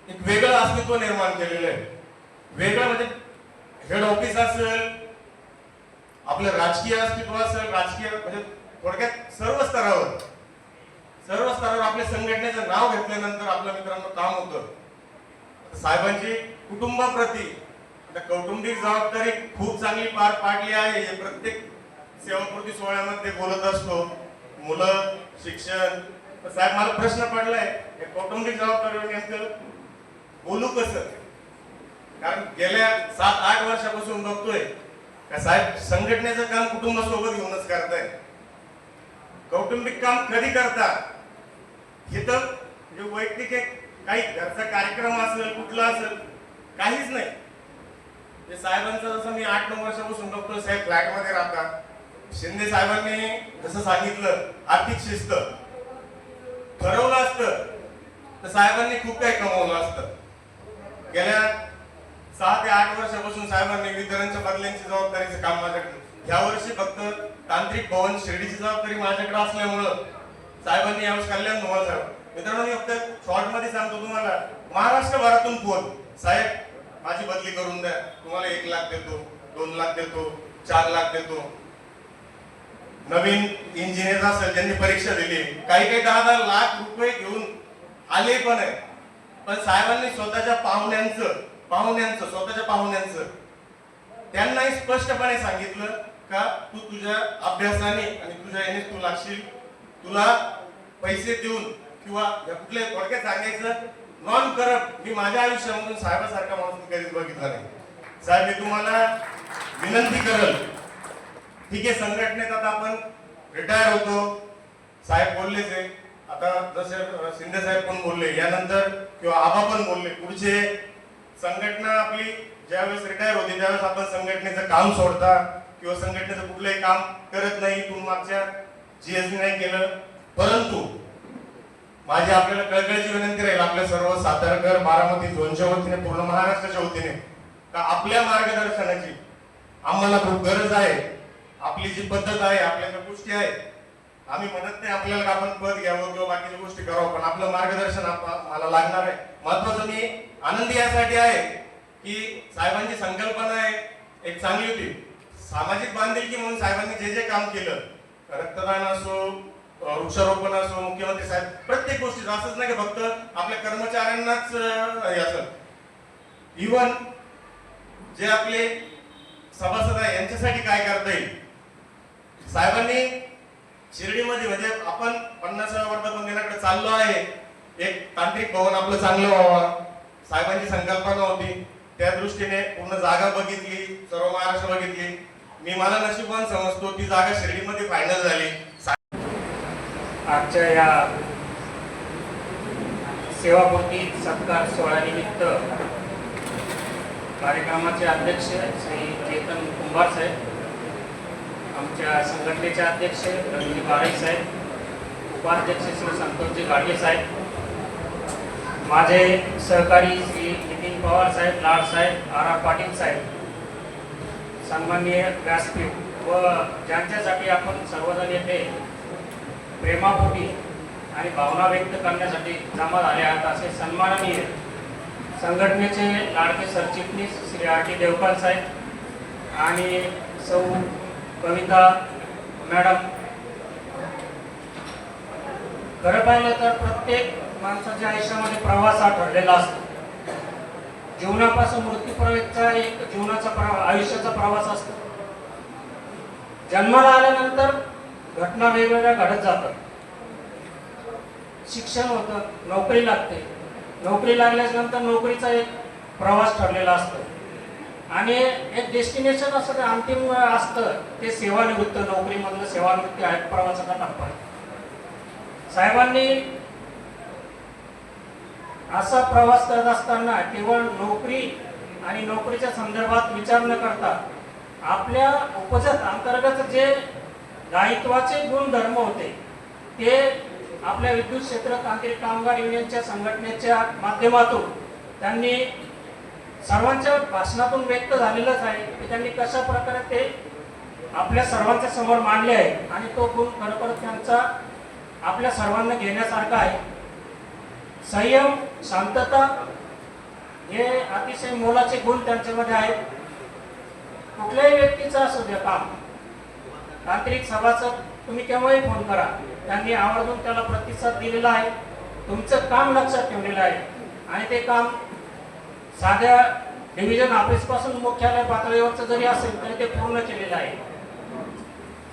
एक वेगळं अस्तित्व निर्माण केलेलं आहे. वेगळं म्हणजे हेड ऑफिस असेल, आपलं राजकीय अस्तित्व असेल, राजकीय म्हणजे थोडक्यात सर्व स्तरावर आपल्या संघटनेचं नाव घेतल्यानंतर आपल्या मित्रांनो काम होतं. साहेबांची कुटुंबाप्रती कौटुंबिक जबाबदारी खूप चांगली पार पाडली आहे. हे प्रत्येक सेवापूर्ती सोहळ्यामध्ये बोलत असतो. मुलं, शिक्षण. साहेब मला प्रश्न पडलाय कौटुंबिक जबाबदारीवर नेमकं बोलू कसं, कारण गेल्या 7-8 वर्षापासून बघतोय का साहेब संघटनेचं काम कुटुंबासोबत घेऊनच करताय. कौटुंबिक काम कधी करता हे तर जे वैयक्तिक काही घरचा कार्यक्रम असेल, कुठला असेल, काहीच नाही. ते साहेबांचं जसं मी 8-9 वर्षापासून बघतोय, साहेब फ्लॅटमध्ये राहतात. शिंदे साहेबांनी जसं सांगितलं आर्थिक शिस्त ठरवलं असतं तर साहेबांनी खूप काही कमवलं असतं. गेल्या 6 ते 8 वर्षापासून साहेबांनी वितरणच्या बदल्यांची जबाबदारीचं काम माझ्याकडे, ह्या वर्षी फक्त तांत्रिक भवन शिर्डीची जबाबदारी माझ्याकडे असल्यामुळं साहेबांनी यावेळेस कल्याण भवन साहेब. मित्रांनो मी फक्त शॉर्ट मध्ये सांगतो तुम्हाला, महाराष्ट्रभरातून फोन, साहेब माझी बदली करून द्या, तुम्हाला 1 लाख देतो, 2 लाख देतो, 4 लाख देतो. नवीन इंजिनियर असेल ज्यांनी परीक्षा दिली, काही 10-10 लाख रुपये घेऊन आले पण आहे. पण साहेबांनी स्वतःच्या पाहुण्यांचं त्यांनाही स्पष्टपणे सांगितलं का तू तुझ्या अभ्यासाने आणि तुझ्या याने तू लागशील, तुला पैसे देऊन किंवा कुठल्या थोडक्यात सांगायचं नॉन करप्ट मी माझ्या आयुष्यामधून साहेबासारखा माणूस कधीच बघितला नाही. साहेब मी तुम्हाला विनंती करल, ठीक आहे संघटनेत आता आपण रिटायर होतो, साहेब बोललेच आहे, आता जसे शिंदे साहेब पण बोलले यानंतर किंवा आबा पण बोलले, पुढचे संघटना आपली ज्यावेळेस रिटायर होते त्यावेळेस आपण संघटनेचं काम सोडता किंवा संघटनेचं कुठलंही काम करत नाही, तुम्ही मागच्या जीएसटी नाही केलं. परंतु माझी आपल्याला कळकळीची विनंती राहील आपल्या सर्व सातारकर बारामती झोनच्या वतीने पूर्ण महाराष्ट्राच्या वतीने का आपल्या मार्गदर्शनाची आम्हाला खूप गरज आहे. आपली जी पद्धत आहे आपल्या ज्या गोष्टी आहे, आम्ही म्हणत नाही आपल्याला का आपण पद घ्यावं किंवा बाकीच्या गोष्टी करावं, पण आपलं मार्गदर्शन मला लागणार आहे. महत्वाचं मी आनंदी यासाठी आहे की साहेबांची संकल्पना आहे एक चांगली होती, सामाजिक बांधिलकी म्हणून साहेबांनी जे जे काम केलं, रक्तदान असो, वृक्षारोपण असो, मुख्यमंत्री साहेब प्रत्येक गोष्टी असंच नाही की फक्त आपल्या कर्मचाऱ्यांनाच हे असं, इव्हन जे आपले सभासद आहे यांच्यासाठी काय करता येईल. साहेबांनी शिर्डीमध्ये म्हणजे आपण 50व्या वर्धापन दिनाकडे चाललो आहे, एक तांत्रिक भवन आपलं चांगलं व्हावं, साहेबांची संकल्पना होती, त्या दृष्टीने पूर्ण जागा बघितली, सर्व महाराष्ट्र बघितली. मी मला नशीबवान समजतो ती जागा शिर्डीमध्ये फायनल झाली. आजच्या या सेवापूर्ती सत्कार सोहळ्यानिमित्त कार्यक्रमाचे अध्यक्ष श्री चेतन कुंभार साहेब, आमच्या संघटनेचे अध्यक्ष रवींद्र बाराई साहेब, उपाध्यक्ष श्री संतोषजी गाडगे साहेब, माझे सहकारी श्री नितीन पवार साहेब, लाड साहेब, आर पाटील साहेब, सन्माननीय व्यासपीठ व ज्यांच्यासाठी आपण सर्वजण येथे प्रेमापोटी आणि भावना व्यक्त करण्यासाठी जमा झाले आहेत असे सन्माननीय संघटनेचे लाडके सरचिटणीस श्री आर टी देवपाल साहेब आणि सौ कविता मॅडम. खरं पाहिलं तर प्रत्येक माणसाच्या आयुष्यामध्ये प्रवास हा ठरलेला असतो. जीवनापासून मृत्यूपर्यंतचा एक जीवनाचा आयुष्याचा प्रवास असतो. जन्माला आल्यानंतर घटना वेगवेगळ्या घडत जातात. शिक्षण होतं, नोकरी लागते, नोकरी लागल्यानंतर नोकरीचा एक प्रवास ठरलेला असतो आणि एक डेस्टिनेशन असतं, अंतिम असतं ते सेवानिवृत्त. नोकरीमधलं सेवानिवृत्ती आहे प्रवासाचा टप्पा. साहेबांनी असा प्रवास करत असताना केवळ नोकरी आणि नोकरीच्या संदर्भात विचार न करता आपल्या उपजत अंतर्गत जे दायित्वाचे गुणधर्म होते ते आपल्या विद्युत क्षेत्र तांत्रिक कामगार युनियनच्या संघटनेच्या माध्यमातून त्यांनी सर्वांच्या भाषणातून व्यक्त झालेलंच आहे की त्यांनी कशा प्रकारे ते आपल्या सर्वांच्या समोर मांडले आहे आणि तो गुण खरोखर त्यांचा आपल्या सर्वांना घेण्यासारखा आहे. संयम, शांतता हे अतिशय मोलाचे गुण त्यांच्यामध्ये आहेत. कुठल्याही व्यक्तीचं असू द्या काम, तांत्रिक सभासद तुम्ही केव्हाही फोन करा, त्यांनी आवर्जून त्याला प्रतिसाद दिलेला आहे. तुमचं काम लक्षात ठेवलेलं आहे आणि ते काम साध्या डिव्हिजन ऑफिस पासून मुख्यालय पातळीवरचं जरी असेल तरी ते पूर्ण केलेलं आहे.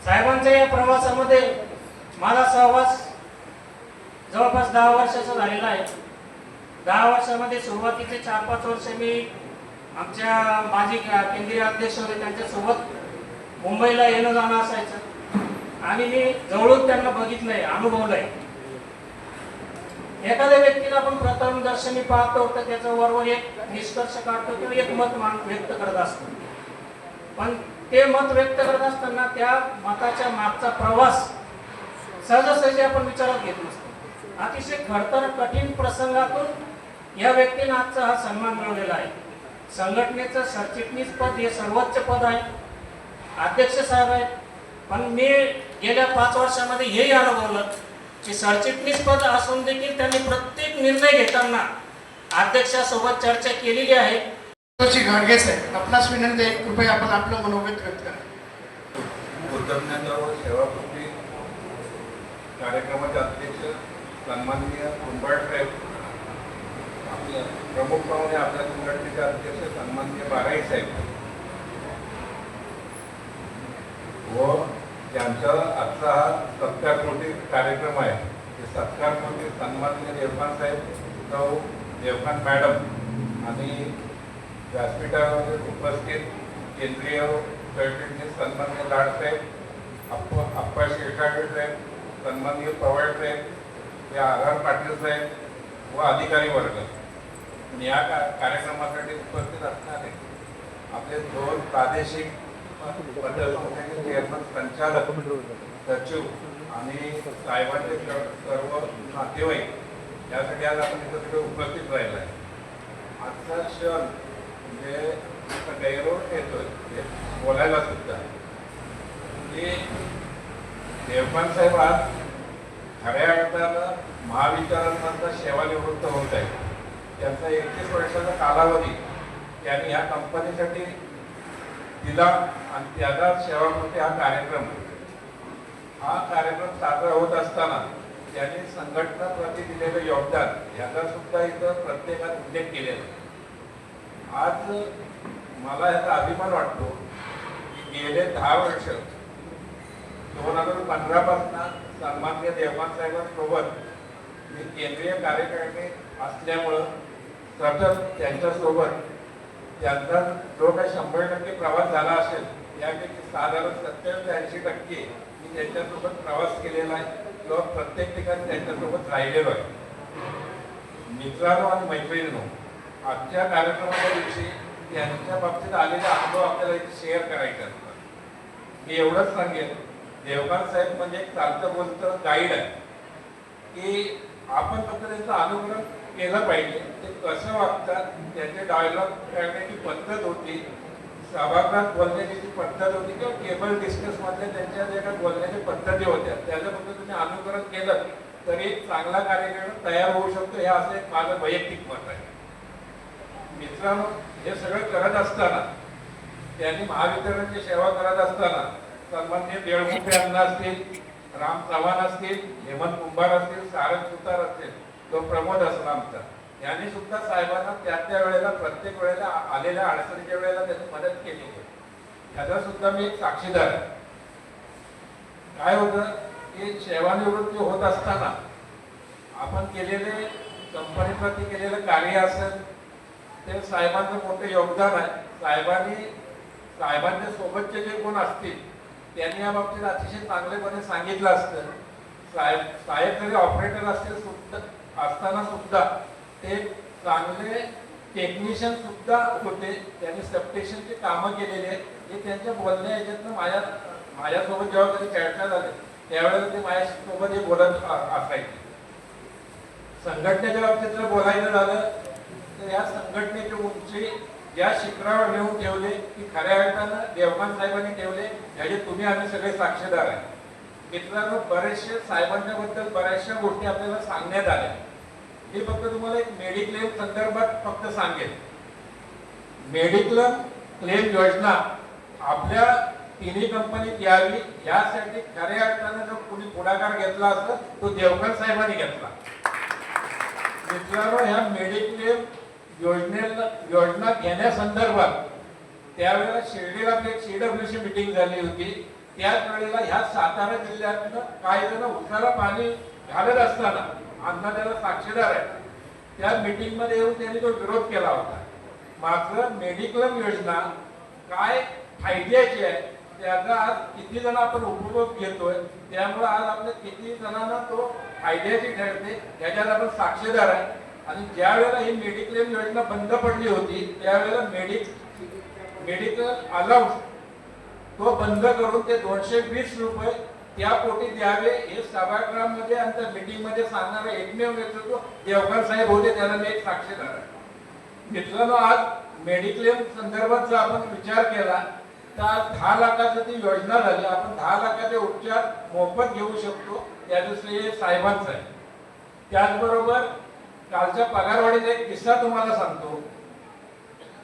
साहेबांच्या या प्रवासामध्ये माझा सहवास जवळपास 10 वर्षाचा झालेला आहे. 10 वर्षामध्ये सुरुवातीचे 4-5 वर्ष मी आमच्या माजी केंद्रीय अध्यक्ष होते त्यांच्यासोबत मुंबईला येणं जाणं असायचं आणि मी जवळून त्यांना बघितलंय, अनुभवलंय. एखाद्या व्यक्तीला आपण प्रथम दर्शनी पाहतो तर त्याचा वरवर एक निष्कर्ष काढतो किंवा एक मत व्यक्त करत असतो, पण ते मत व्यक्त करत असताना त्या मताच्या मागचा प्रवास सहजासहजी आपण विचारात घेत नसतो. अतिशय खडतर कठीण प्रसंगातून या व्यक्तीने आजचा हा सन्मान मिळवलेला आहे. संघटनेचं सरचिटणीस पद हे सर्वोच्च पद आहे, अध्यक्ष साहेब आहेत, पण मी गेल्या 5 वर्षामध्ये हेही अनुभवलं की सरचिटणीस पद असून देखील त्यांनी प्रत्येक निर्णय घेताना अध्यक्षासोबत चर्चा केलेली आहे. गाडगे साहेब, आपणास विनंती आहे, कृपया आपण आपलं मनोगत व्यक्त करा. कृतज्ञता व सेवापूर्ती कार्यक्रमाचे अध्यक्ष सन्माननीय कुंभार साहेब, आपल्या प्रमुख पाहुणे आपल्या संघटनेचे अध्यक्ष सन्माननीय बाराई साहेब व त्यांचा आजचा हा सत्कारपूर्ती कार्यक्रम आहे. सत्कारपूर्ती सन्माननीय देवपाल साहेब, सौ देवकांत मॅडम आणि व्यासपीठावर उपस्थित केंद्रीय सरचिटणीस सन्माननीय लाडसाहेब, अप्पा शिरसागर साहेब, सन्माननीय पवार साहेब, आर पाटील साहेब व अधिकारी वर्ग आणि या कार्यक्रमासाठी उपस्थित असणारे आपले 2 प्रादेशिक पतसंस्थेचे चेअरमन, संचालक, सचिव आणि साहेबांचे सर्व नातेवाईक, यासाठी आज आपण इथं सगळे उपस्थित राहिला आहे. आजचा क्षण म्हणजे गैरव येतोय बोलायला सुद्धा की देवकांत साहेब आज खऱ्या अर्थानं महावितरणमधला सेवानिवृत्त होत आहे. त्यांचा 31 वर्षाचा कालावधी त्यांनी ह्या कंपनीसाठी दिला आणि त्याचा सेवाकृती हा कार्यक्रम साजरा होत असताना त्यांनी संघटनाप्रती दिलेलं योगदान याचा सुद्धा इथं प्रत्येकाने उल्लेख केलेला. आज मला याचा अभिमान वाटतो की गेले 10 वर्ष 2015 पासून सन्माननीय देवकांत साहेबांसोबत मी केंद्रीय कार्यकारिणी असल्यामुळं सतत त्यांच्यासोबत त्यांचा जो काही 100% प्रवास झाला असेल यापैकी साधारण 70 ते 80% मी त्यांच्यासोबत प्रवास केलेला आहे किंवा प्रत्येक ठिकाणी त्यांच्यासोबत राहिलेलो आहे. मित्रांनो आणि मैत्रिणींनो, आजच्या कार्यक्रमाच्या दिवशी त्यांच्या बाबतीत आलेले अनुभव आपल्याला इथे शेअर करायचे असतात. मी एवढंच सांगेन, देवकांत साहेब म्हणजे एक चालतं बोलतं गाईड आहे की आपण फक्त त्यांचं अनुकरण केलं पाहिजे. ते कसं वागतात, त्यांचे डायलॉग करण्याची पद्धत होती, सभागृहात बोलण्याची जी पद्धत होती किंवा केबल डिस्कस मधल्या त्यांच्या ज्या काही बोलण्याच्या पद्धती होत्या त्याचं फक्त तुम्ही अनुकरण केलं तरी चांगला कार्यक्रम तयार होऊ शकतो. हे असं एक माझं वैयक्तिक मत आहे. मित्रांनो, हे सगळं करत असताना त्यांनी महावितरणची सेवा करत असताना सन्माननीय देळमुखे अण्णा असतील, राम चव्हाण असतील, हेमंत कुंभार असतील, सारंग सुतार असतील, तो प्रमोद असला आमचा, यांनी सुद्धा साहेबांना त्या वेळेला प्रत्येक वेळेला आलेल्या अडचणीच्या वेळेला त्यांनी मदत केली होती. याचा सुद्धा मी एक साक्षीदार आहे. काय होतं की सेवानिवृत्ती होत असताना आपण केलेले कंपनीप्रती केलेलं कार्य असेल ते साहेबांचं मोठं योगदान आहे. साहेबांच्या सोबतचे जे कोण असतील त्यांनी या बाबतीत अतिशय चांगलेपणे सांगितलं असतं. साहेब जरी ऑपरेटर असताना सुद्धा ते चांगले टेक्निशियन सुद्धा होते. त्यांनी सबस्टेशनची कामं केलेली आहेत. हे त्यांच्या बोलण्या याच्यातनं माझ्यासोबत जेव्हा कधी चर्चा झाली त्यावेळेला ते माझ्यासोबत हे बोलत असायचे. संघटनेच्या बाबतीत जर बोलायचं झालं तर या संघटनेची उंची या शिखरावर नेऊन ठेवले की खऱ्या अर्थानं देवकांत साहेबांनी ठेवले, याचे तुम्ही आम्ही सगळे साक्षीदार आहे. मित्रांनो, बरेचसे साहेबांच्या बद्दल बऱ्याचशा गोष्टी आपल्याला सांगण्यात आल्या. हे फक्त तुम्हाला एक मेडिक्लेम संदर्भात फक्त सांगेल. मेडिक्लेम योजना आपल्या तिन्ही कंपनीत यावी यासाठी खऱ्या अर्थानं जो कोणी पुढाकार घेतला असत तो देवकांत साहेबांनी घेतला. मित्रांनो, ह्या मेडिक्लेम योजना घेण्यासंदर्भात त्यावेळेला शिर्डीला एक CWC मीटिंग झाली होती. त्याच वेळेला ह्या सातारा जिल्ह्यातनं काही जण उसाला पाणी घालत असताना अण्णा त्याला साक्षीदार आहे, त्या मीटिंग मध्ये येऊन त्यांनी तो विरोध केला होता. मात्र मेडिक्लेम योजना काय फायद्याची आहे त्याचा आज किती जण आपण उपभोग घेतोय, त्यामुळे आज आपल्या किती जणांना तो फायद्याची ठरते याच्यात आपण साक्षीदार आहे. आणि ज्या वेळेला ही मेडिक्लेम योजना बंद पडली होती त्यावेळेला मेडिकल अलाउन्स तो बंद करून ते 220 रुपये त्या पोटी द्यावे हे सभागृहामध्ये आणि त्या मीटिंग मध्ये सांगणारे एकमेव नेतृत्व देवकांत साहेब होते. त्याला मी एक साक्षीदार आहे. मित्रांनो, आज मेडिक्लेम संदर्भात जर आपण विचार केला तर आज 10 लाखाची ती योजना झाली. आपण 10 लाखाचे उपचार मोफत घेऊ शकतो. त्याचं श्रेय साहेबांचं आहे. त्याचबरोबर कालच्या पगारवाढीचा एक किस्सा तुम्हाला सांगतो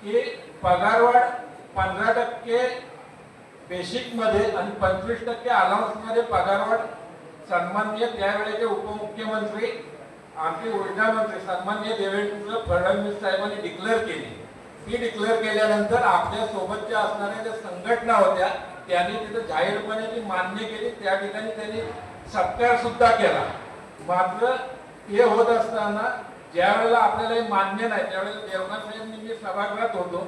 की पगारवाढ 15% बेसिक मध्ये आणि 25% अलाउन्स मध्ये पगारवाढ सन्माननीय त्यावेळेचे उपमुख्यमंत्री आमचे ऊर्जा मंत्री सन्माननीय देवेंद्र फडणवीस साहेबांनी डिक्लेअर केली. ही डिक्लेअर केल्यानंतर आपल्या सोबतच्या असणाऱ्या ज्या संघटना होत्या त्यांनी तिथं जाहीरपणे ती मान्य केली. त्या ठिकाणी त्यांनी सत्कार सुद्धा केला. मात्र हे होत असताना ज्या वेळेला आपल्याला हे मान्य नाही त्यावेळेला देवगण साहेबांनी मी सभागृहात होतो,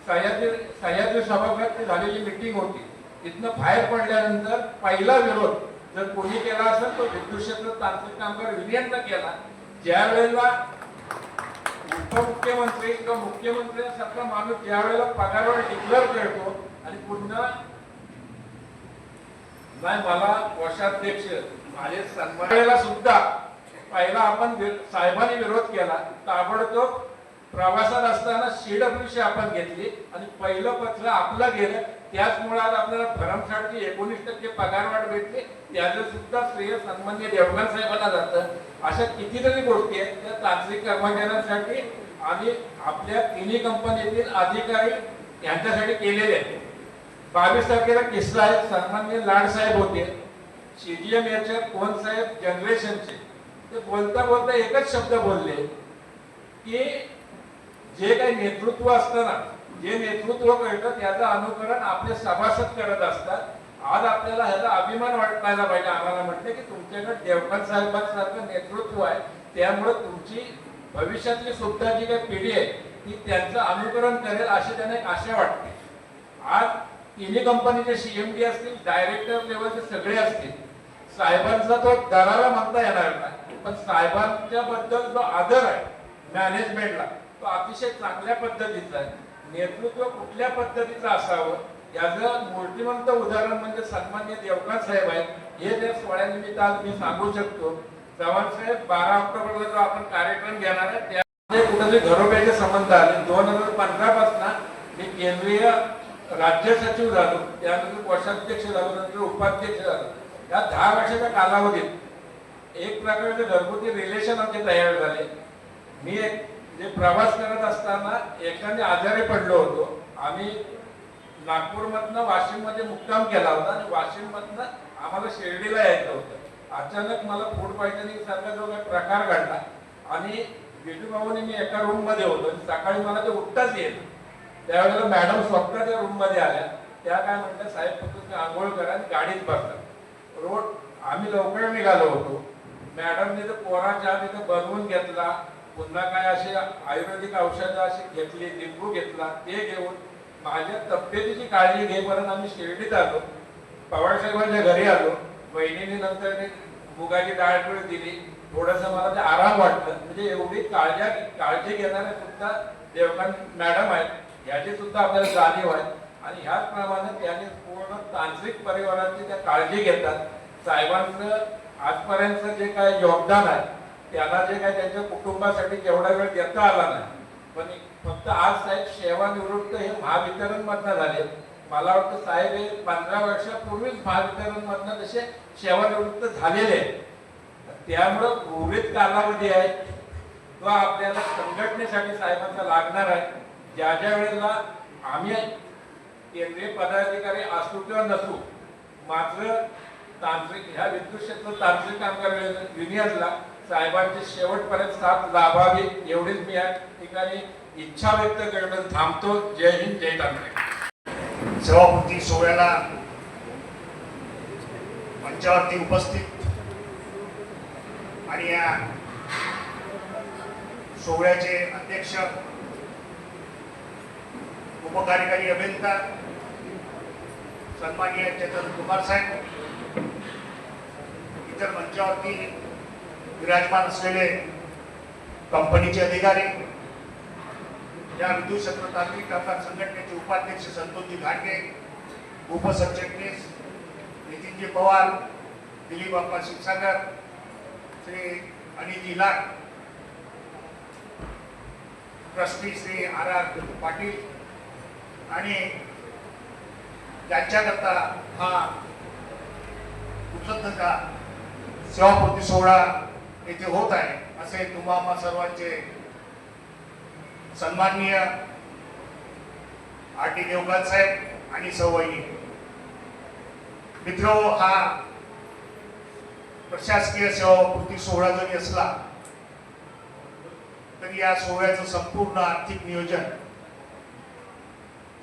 सह्याद्री सभागृहात झालेली मिटिंग होती. तिथनं बाहेर पडल्यानंतर पहिला विरोध जर कोणी केला असेल तो विद्युत क्षेत्र तांत्रिक कामगार युनियननं केला. ज्या वेळेला उपमुख्यमंत्री किंवा मुख्यमंत्र्यांसारखा माणूस ज्या वेळेला पगारावर डिक्लेअर करतो आणि पुन्हा नाही मला कोषाध्यक्ष माझे सन्मानाला सुद्धा पहिला आपण साहेबांनी विरोध केला. ताबडतोब प्रवासात असताना CWC आपण घेतली आणि पहिलं पत्र आपलं गेलं. त्याचमुळे आज आपल्याला भरमसाठची 19% पगारवाढ भेटली. त्याचं सुद्धा श्रेय सन्माननीय देवगण साहेबांना जातं. अशा कितीतरी गोष्टी आहेत त्या तांत्रिक कर्मचाऱ्यांसाठी आणि आपल्या तिन्ही कंपनीतील अधिकारी यांच्यासाठी केलेले आहेत. 22 तारखेला किस्सा आहे. सन्माननीय लाड साहेब होते, CGM याच्या कोण साहेब जनरेशनचे. ते बोलता बोलता एकच शब्द बोलले की जे काही नेतृत्व असतं ना, जे नेतृत्व करतं त्याचं अनुकरण आपले सभासद करत असतात. आज आपल्याला ह्याचा अभिमान वाटायला पाहिजे. आम्हाला म्हटलं की तुमच्याकडे देवगण साहेबांसारखं नेतृत्व आहे, त्यामुळे तुमची भविष्यातली सुद्धा जी काही पिढी आहे ती त्यांचं अनुकरण करेल अशी त्यांना एक आशा वाटते. आज तिन्ही कंपनीचे CMD असतील, डायरेक्टर लेवलचे सगळे असतील, साहेबांचा तो दरारा म्हणता येणार नाही, पण साहेबांच्या बद्दल जो आदर आहे मॅनेजमेंटला तो अतिशय चांगल्या पद्धतीचा आहे. नेतृत्व कुठल्या पद्धतीचं असावं याचं मूर्तिमंत उदाहरण म्हणजे सन्माननीय देवगण साहेब आहेत. हे त्या सोहळ्यानिमित्त आज मी सांगू शकतो. चव्हाण साहेब 12 ऑक्टोबरला जो आपण कार्यक्रम घेणार आहे त्यामध्ये कुठेतरी घरोब्याचे संबंध आले. 2015 पासून मी केंद्रीय राज्य सचिव झालो, त्यानंतर कोषाध्यक्ष झालो, नंतर उपाध्यक्ष झालो. या 10 वर्षाच्या कालावधीत एक प्रकारचे घरगुती रिलेशन आमचे तयार झाले. मी जे प्रवास करत असताना एखाद्या आजारी पडलो होतो. आम्ही नागपूरमधनं वाशिममध्ये मुक्काम केला होता आणि वाशिममधनं आम्हाला शिर्डीला यायचं होतं. अचानक मला फूड पॉइझनिंग सारखा जो काही प्रकार घडला आणि विजू भाऊने मी एका रूम मध्ये होतो आणि सकाळी मला ते उठताच येत. त्यावेळेला मॅडम स्वतः त्या रूम मध्ये आल्या. त्या काय म्हटल्या, साहेब फक्त तुम्ही आंघोळ करा आणि गाडीत बसा. रोड आम्ही लवकर निघालो होतो. मॅडमने तर कोरा चहा तिथं बनवून घेतला, पुन्हा काय असे आयुर्वेदिक औषधं अशी घेतली, लिंबू घेतला, ते घेऊन माझ्या तब्येतीची काळजी घेईपर्यंत आम्ही शिर्डीत आलो. पवार साहेबांच्या घरी आलो. वहिनीने नंतर मुगाची डाळ पिळ दिली. थोडंसं मला ते आराम वाटलं. म्हणजे एवढी काळजी घेणारे सुद्धा देवगण मॅडम आहेत याची सुद्धा आपल्याला जाणीव आहे. आणि ह्याचप्रमाणे त्यांनी पूर्ण तांत्रिक परिवाराची त्या काळजी घेतात. साहेबांचं आजपर्यंत जे काही योगदान आहे त्यांना जे काही त्यांच्या कुटुंबासाठी जेवढा वेळ देता आला नाही, पण फक्त आज साहेब सेवानिवृत्त हे महावितरण मधनं झाले. मला वाटतं साहेब हे 15 वर्षापूर्वीच महावितरण मधनं तसे सेवानिवृत्त झालेले आहेत. त्यामुळं उर्वरित कालावधी आहे तो आपल्याला संघटनेसाठी साहेबांचा लागणार आहे. ज्या ज्या वेळेला आम्ही केंद्रीय पदाधिकारी असू किंवा नसू, मात्र तांत्रिक ह्या विद्युत क्षेत्र तांत्रिक कामगार युनियनला साहेबांची शेवटपर्यंत साथ लाभावी एवढीच मी या ठिकाणी इच्छा व्यक्त करून थांबतो. जय हिंद, जय तांत्रिक. सेवापूर्ती सोहळ्याला मंचावरती उपस्थित आणि या सोहळ्याचे अध्यक्ष, उपकार्यकारी अभियंता सन्माननीय चेतन कुमार साहेब, इतर मंचावरती विराजमान असलेले कंपनीचे अधिकारी, या विद्युत क्षेत्र तांत्रिक कामगार संघटनेचे उपाध्यक्ष संतोषजी घाटगे, उपसरचिटणीस नितीनजी पवार, दिलीप बाप्पा क्षीरसागर, श्री अनिलजी लाड, ट्रस्टी श्री RR पाटील आणि ज्यांच्याकरता हा कृतज्ञता सेवापूर्ती सोहळा येथे होत आहे असे तुम्हा सर्वांचे सन्माननीय RT देवगण साहेब आणि सवयी मित्र, हा प्रशासकीय सेवापूर्ती सोहळा जरी असला तरी या सोहळ्याचं संपूर्ण आर्थिक नियोजन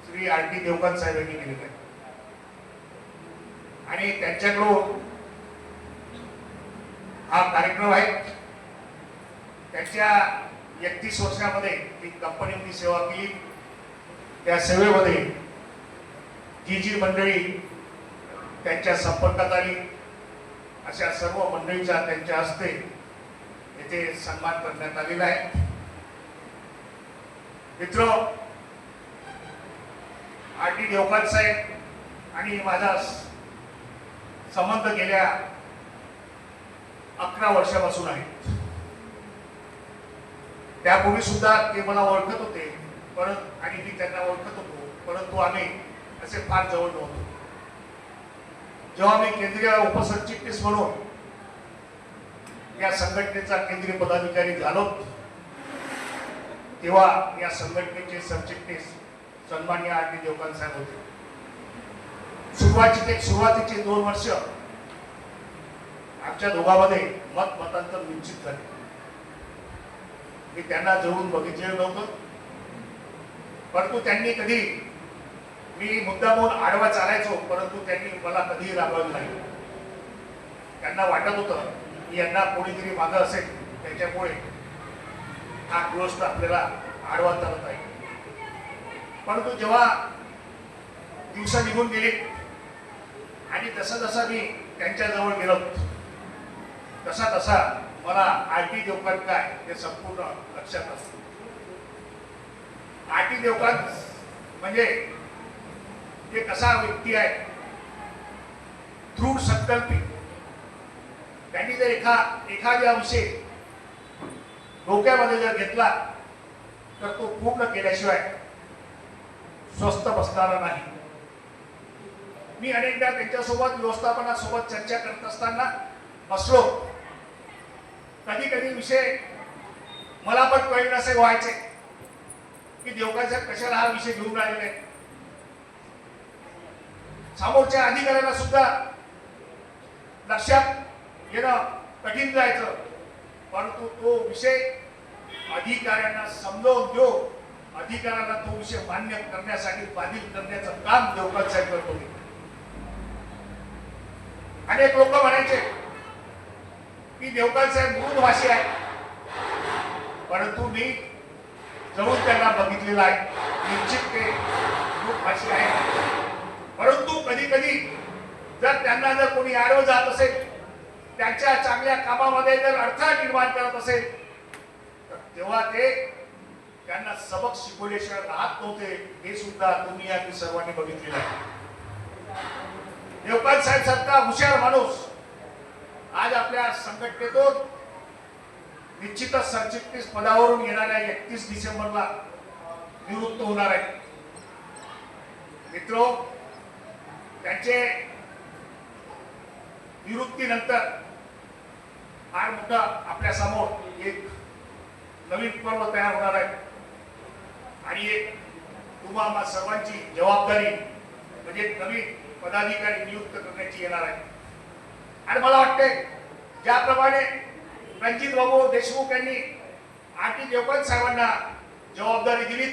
श्री RT देवगण साहेब यांनी केलेलं आहे आणि त्यांच्याकडून हा कार्यक्रम आहे. त्यांच्या 31 वर्षामध्ये ती कंपनीमध्ये सेवा केली. त्या सेवेमध्ये जी मंडळी त्यांच्या संपर्कात आली अशा सर्व मंडळीचा त्यांच्या हस्ते येथे सन्मान करण्यात आलेला आहे. मित्र, आर.टी. देवकांत साहेब आणि माझा संबंध गेल्या 11 वर्षापासून आहे. त्यापूर्वी सुद्धा ते मला ओळखत होते आणि मी त्यांना ओळखत होतो, परंतु आम्ही असे फार जवळ नव्हतो. जेव्हा मी केंद्रीय उपसरचिटणीस म्हणून या संघटनेचा केंद्रीय पदाधिकारी झालो, तेव्हा या संघटनेचे सरचिटणीस सन्माननीय आर.टी. देवकांत साहेब होते. सुरुवातीचे 2 वर्ष आमच्या दोघांमध्ये मतांतर निश्चित झाले. मी त्यांना जवळून बघितलेलं नव्हतं, परंतु त्यांनी कधी, मी मुद्दामून आडवा चालायचो, परंतु त्यांनी मला कधीही रागवलं नाही. त्यांना वाटत होतं की यांना कोणीतरी मागं असेल, त्याच्यामुळे हा गृहस्थ आपल्याला आडवा चालत आहे. परंतु जेव्हा दिवस निघून गेले आणि जसा मी त्यांच्या जवळ गेलो, तसा मला आर.टी. देवकांत काय हे संपूर्ण लक्षात असतं. आर.टी. देवकांत म्हणजे ते कसा व्यक्ती आहे, दृढ संकल्पी. त्यांनी जर एखाद्या विषय डोक्यामध्ये जर घेतला तर तो पूर्ण केल्याशिवाय स्वस्थ बसणारा नाही. मी अनेकदा त्यांच्यासोबत व्यवस्थापनासोबत चर्चा करत असताना बसलो. कधी विषय मला पण कळेल असे व्हायचे की देवकांत साहेब कशाला हा विषय घेऊन आलेले आहे. समोरच्या अधिकाऱ्यांना सुद्धा लक्षात येणं कठीण जायचं, परंतु तो विषय अधिकाऱ्यांना समजावून देऊ, अधिकाऱ्यांना तो विषय मान्य करण्यासाठी बाधित करण्याचं काम देवकांत साहेब करत होते. अनेक लोक म्हणायचे की देवकांत साहेब मृदभाषी आहे, परंतु मी जवळून त्यांना बघितलेलं आहे, निश्चित ते मृदभाषी आहे. परंतु कधी जर त्यांना जर कोणी आडवं जात असेल, त्यांच्या चांगल्या कामामध्ये जर अडथळा निर्माण करत असेल, तर तेव्हा ते त्यांना सबक शिकवल्याशिवाय राहत नव्हते. हे सुद्धा तुम्ही या सर्वांनी बघितलेलं आहे. देवकांत साहेब सारखा हुशार माणूस आज आपल्या संघटनेतून निश्चितच सरचिटणीस पदावरून येणाऱ्या 31 डिसेंबरला निवृत्त होणार आहे. मित्रो, त्यांचे निवृत्तीनंतर फार मोठा आपल्या समोर एक नवीन पर्व तयार होणार आहे आणि एक तुम्हा सर्वांची जबाबदारी म्हणजे नवीन पदाधिकारी नियुक्त करण्याची येणार आहे. आणि मला वाटते ज्याप्रमाणे रणजित बाबू देशमुख यांनी आर.टी. देवकांत साहेबांना जबाबदारी दिली,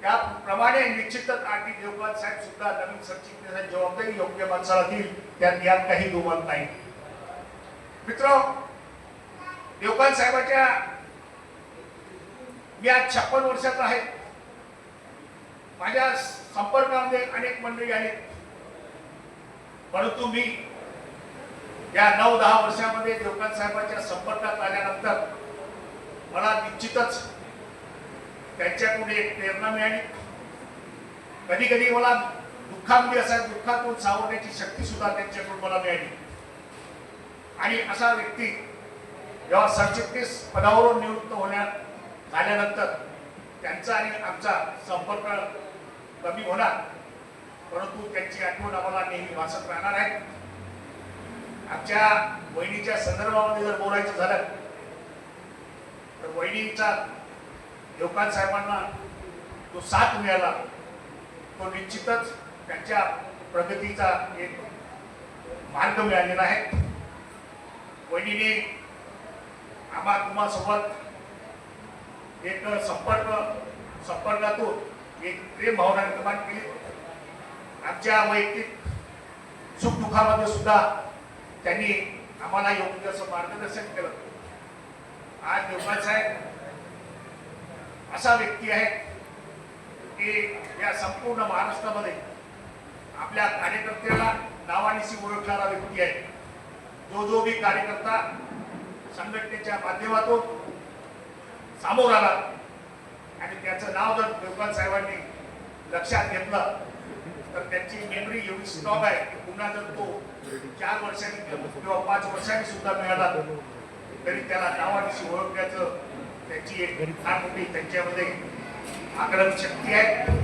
त्याप्रमाणे निश्चितच आर.टी. देवकांत साहेब सुद्धा नवीन सरचिटणीसाची जबाबदारी योग्य माणसाला देईल, यात काही दुमत नाही. मित्र, देवकांत साहेबांच्या मी आज 56 वर्षाचा आहे. माझ्या संपर्कामध्ये अनेक मंडळी आहेत, परंतु मी या 9-10 वर्षामध्ये देवकांत साहेबांच्या संपर्कात आल्यानंतर मला निश्चितच त्यांच्याकडून एक प्रेरणा मिळाली. कधी मला दुःखामध्ये असायला दुःखातून सावरण्याची शक्ती सुद्धा त्यांच्याकडून मला मिळाली. आणि असा व्यक्ती जेव्हा सरचिटणीस पदावरून निवृत्त झाल्यानंतर त्यांचा आणि आमचा संपर्क कमी होणार, परंतु त्यांची आठवण आम्हाला नेहमी भासत राहणार आहे. आमच्या वहिनीच्या संदर्भामध्ये जर बोलायचं झालं तर वहिनीचा देवकांत साहेबांना जो साथ मिळाला तो निश्चितच त्यांच्या प्रगतीचा एक मार्ग मिळालेला आहे. वहिनीने तुम्हा सोबत एक संपर्कातून एक प्रेम भावना निर्माण केली. आमच्या वैयक्तिक सुखदुःखामध्ये सुद्धा त्यांनी आम्हाला योग्य असं मार्गदर्शन केलं. आज देवकांत साहेब असा व्यक्ती आहे की या संपूर्ण महाराष्ट्रामध्ये आपल्या कार्यकर्त्याला नावानिशी ओळखणारा व्यक्ती आहे. जो बी कार्यकर्ता संघटनेच्या माध्यमातून समोर आला आणि त्याचं नाव जर देवकांत साहेबांनी लक्षात घेतलं तर त्यांची मेमरी एवढी स्ट्रॉंग आहे की पुन्हा जर तो 4 वर्षांनी किंवा 5 वर्षांनी सुद्धा मिळाला तरी त्याला नावानिशी ओळखण्याचं त्यांची एक फार मोठी त्यांच्यामध्ये आकलन शक्ती आहे.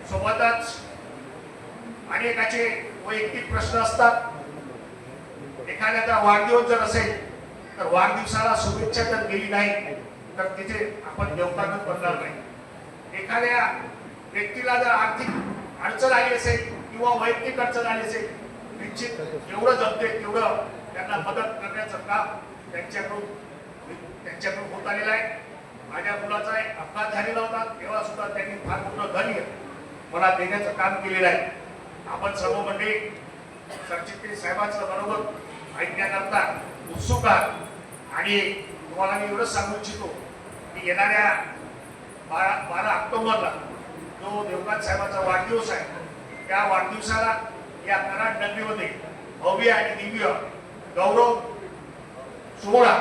सोबतच अनेकाचे वैयक्तिक प्रश्न असतात. एखाद्याचा वाढदिवस जर असेल तर वाढदिवसाला शुभेच्छा जर गेली नाही तर तिथे आपण देवकांत बनणार नाही. एखाद्या व्यक्तीला जर आर्थिक अडचण आली असेल किंवा वैयक्तिक अडचण आली असेल निश्चित जेवढं जमते तेवढं त्यांना मदत करण्याचं काम त्यांच्याकडून होत आलेलं आहे. माझ्या मुलाचा एक अपघात झालेला होता तेव्हा सुद्धा त्यांनी फार मोठं धैर्य मला देण्याचं काम केलेलं आहे. आपण सर्व मंडळी सरचिटणीस साहेबांचं बरोबर ऐकण्याकरता उत्सुक आहात आणि तुम्हाला मी एवढंच सांगू इच्छितो की येणाऱ्या 12 ऑक्टोबरला जो देवकांत साहेबांचा वाढदिवस आहे त्या वाढदिवसाला या कराड नगरीमध्ये भव्य आणि दिव्य गौरव सोहळा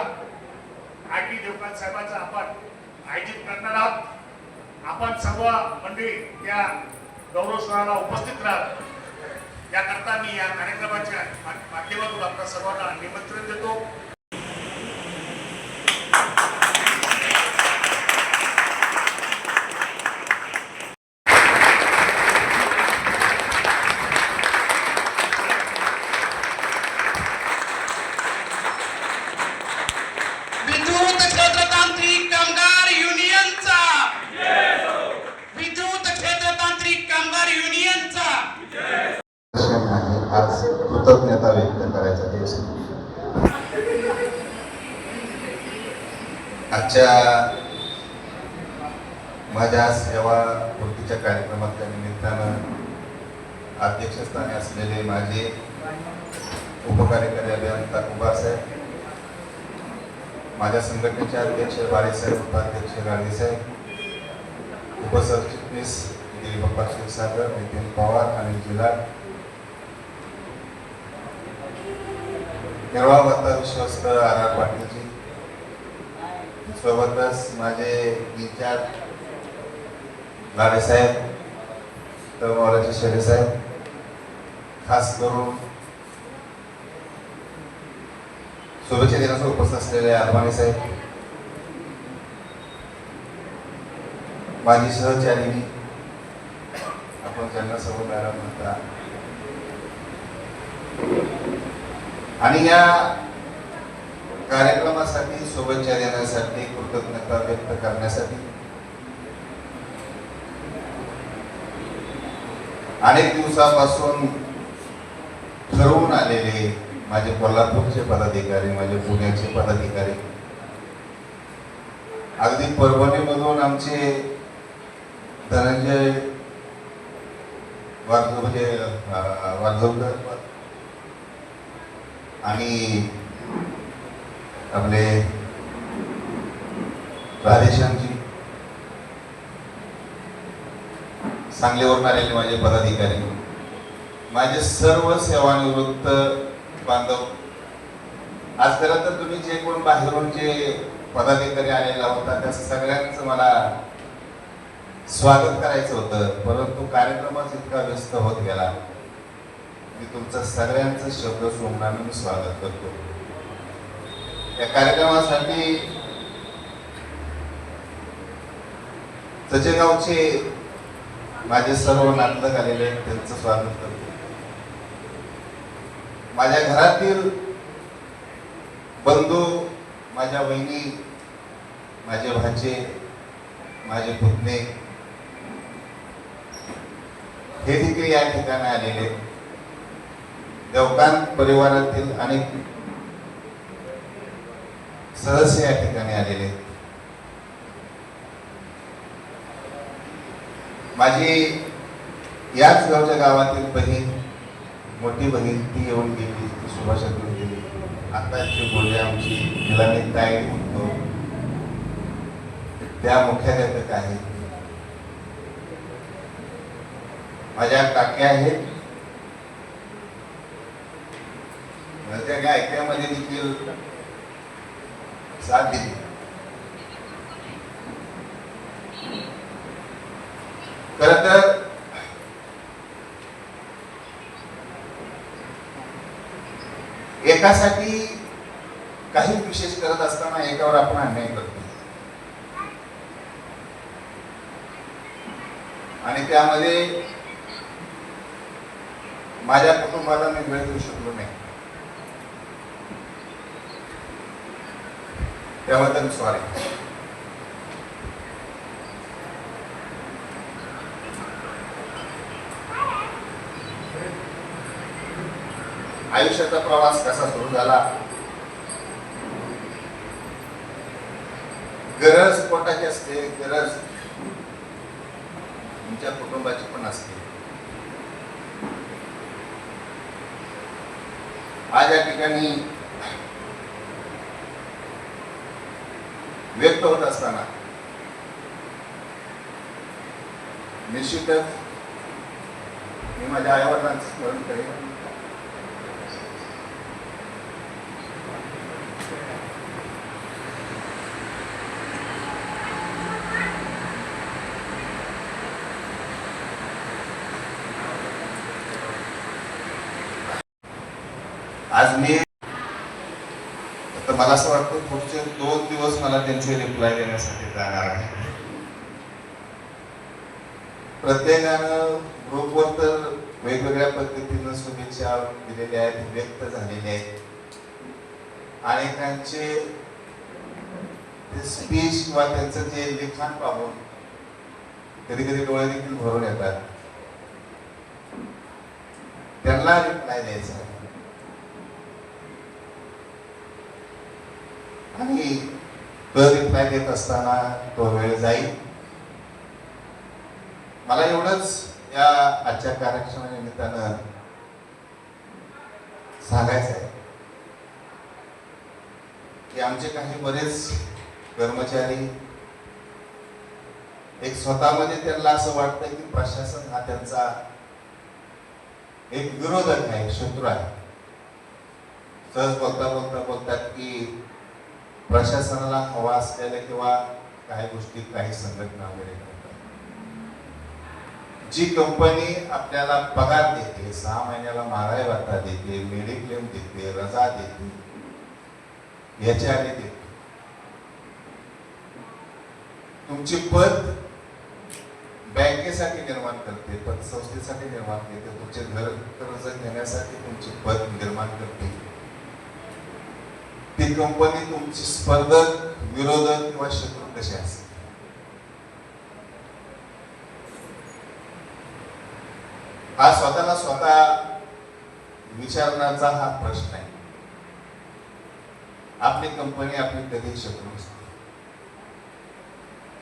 आरटी देवकांत साहेबांचा आपण आयोजित करणार आहोत. आपण सर्व मंडळी त्या गौरव सोहळ्याला उपस्थित राहा याकरता मी या कार्यक्रमाच्या माध्यमातून आपल्या सर्वांना निमंत्रण देतो. विद्युत क्षेत्रतांत्रिक कामगार युनियनचा विद्युत क्षेत्रतांत्रिक कामगार युनियनचा आज कृतज्ञता व्यक्त करायचा दिवस. आजच्या माझ्या सेवा पूर्तीच्या कार्यक्रमाच्या निमित्तानं अध्यक्षस्थानी असलेले माझे उपकार्यकारी अभियंता कुंभार साहेब, माझ्या संघटनेचे अध्यक्ष बाळेसाहेब, उपाध्यक्ष गाडगे साहेब, उपसरचिटणीस दिलीपप्पा क्षीरसागर, नितीन पवार आणि जिल्हा निर्वाहता विश्वस्त आर पाटीलजी, सोबतच माझे इंचार्ज लाडे साहेब, तळमोलाचे शेरे साहेब, खास करून शुभेच्छा दिनास उपस्थित असलेले अरमानी साहेब, माझी सहचारिणी आपण ज्यांना सर्व मॅडम म्हणता, आणि या कार्यक्रमासाठी शुभेच्छा देण्यासाठी कृतज्ञता व्यक्त करण्यासाठी अनेक दिवसापासून ठरवून आलेले माझे कोल्हापूरचे पदाधिकारी, माझे पुण्याचे पदाधिकारी, अगदी परभणीमधून आमचे धनंजय वारजवकर आणि आपले राधेश्यामजी, सांगलीवरून आलेले माझे पदाधिकारी, माझे सर्व सेवानिवृत्त बांधव, आज खरं तर तुम्ही जे कोण बाहेरून जे पदाधिकारी आलेला होता त्या सगळ्यांचं मला स्वागत करायचं होतं, परंतु कार्यक्रमात इतका व्यस्त होत गेला. मी तुमचं सगळ्यांचं शब्द सोमनाने मी स्वागत करतो. या कार्यक्रमासाठी चचेगावचे माझे सर्व नातलग आलेले त्यांचं स्वागत करतो. माझ्या घरातील बंधू, माझ्या बहिणी, माझे भाचे, माझे पुतणे हे देखील या ठिकाणी आलेले. देवकांत परिवारातील अनेक सदस्य या ठिकाणी आलेले. माझी याच गावच्या गावातील बहीण, मोठी बहीण, ती येऊन गेली, ती सुभाषातून गेली. आता जे बोलले आमची निलामी ताई म्हणतो त्या मुख्याध्यापक आहेत, माझ्या काक्या आहेत, त्या ऐकण्यामध्ये देखील साथ दिली. खरं तर एकासाठी काही विशेष करत असताना एकावर आपण अन्याय करतो आणि त्यामध्ये माझ्या कुटुंबाला मी वेळ देऊ शकलो नाही, त्याबद्दल सॉरी. आयुष्याचा प्रवास कसा सुरू झाला, गरज पोटाची असते, गरज तुमच्या कुटुंबाची पण असते. आज या ठिकाणी व्यक्त होत असताना निश्चितच मी माझ्या आईवडिलांचं स्मरण करेन. आज मी तर मला असं वाटतं पुढचे 2 दिवस मला त्यांचे रिप्लाय देण्यासाठी जाणार आहे. प्रत्येकानं ग्रुपवर तर वेगवेगळ्या पद्धतीनं शुभेच्छा दिलेल्या आहेत, व्यक्त झालेल्या आहेत. अनेकांचे स्पीच किंवा त्यांचं जे लिखाण पाहून कधी कधी डोळे देखील भरून येतात. त्यांना रिप्लाय द्यायचा आहे आणि तो रिप्लाय देत असताना तो वेळ जाईल. मला एवढंच या आजच्या कार्यक्रमानिमित्तानं सांगायचं आहे की आमचे काही बरेच कर्मचारी एक स्वतःमध्ये त्यांना असं वाटतं की प्रशासन हा त्यांचा एक विरोधक आहे, शत्रू आहे. सहज बोलतात की प्रशासनाला हवा असलेल्या किंवा काही गोष्टी काही संघटना वगैरे करतात. जी कंपनी आपल्याला पगार देते, 6 महिन्याला महागाई भत्ता देते, मेडिक्लेम देते, रजा देते, याच्या आधी देते. तुमची पद बँकेसाठी निर्माण करते, पतसंस्थेसाठी निर्माण करते, तुमचे घर कर्ज घेण्यासाठी तुमची पद निर्माण करते. ती कंपनी तुमची स्पर्धक, विरोधक किंवा शत्रू कशी असते. हा स्वतःला स्वतः विचारण्याचा हा प्रश्न आहे. आपली कंपनी आपली कधी शत्रू नसते,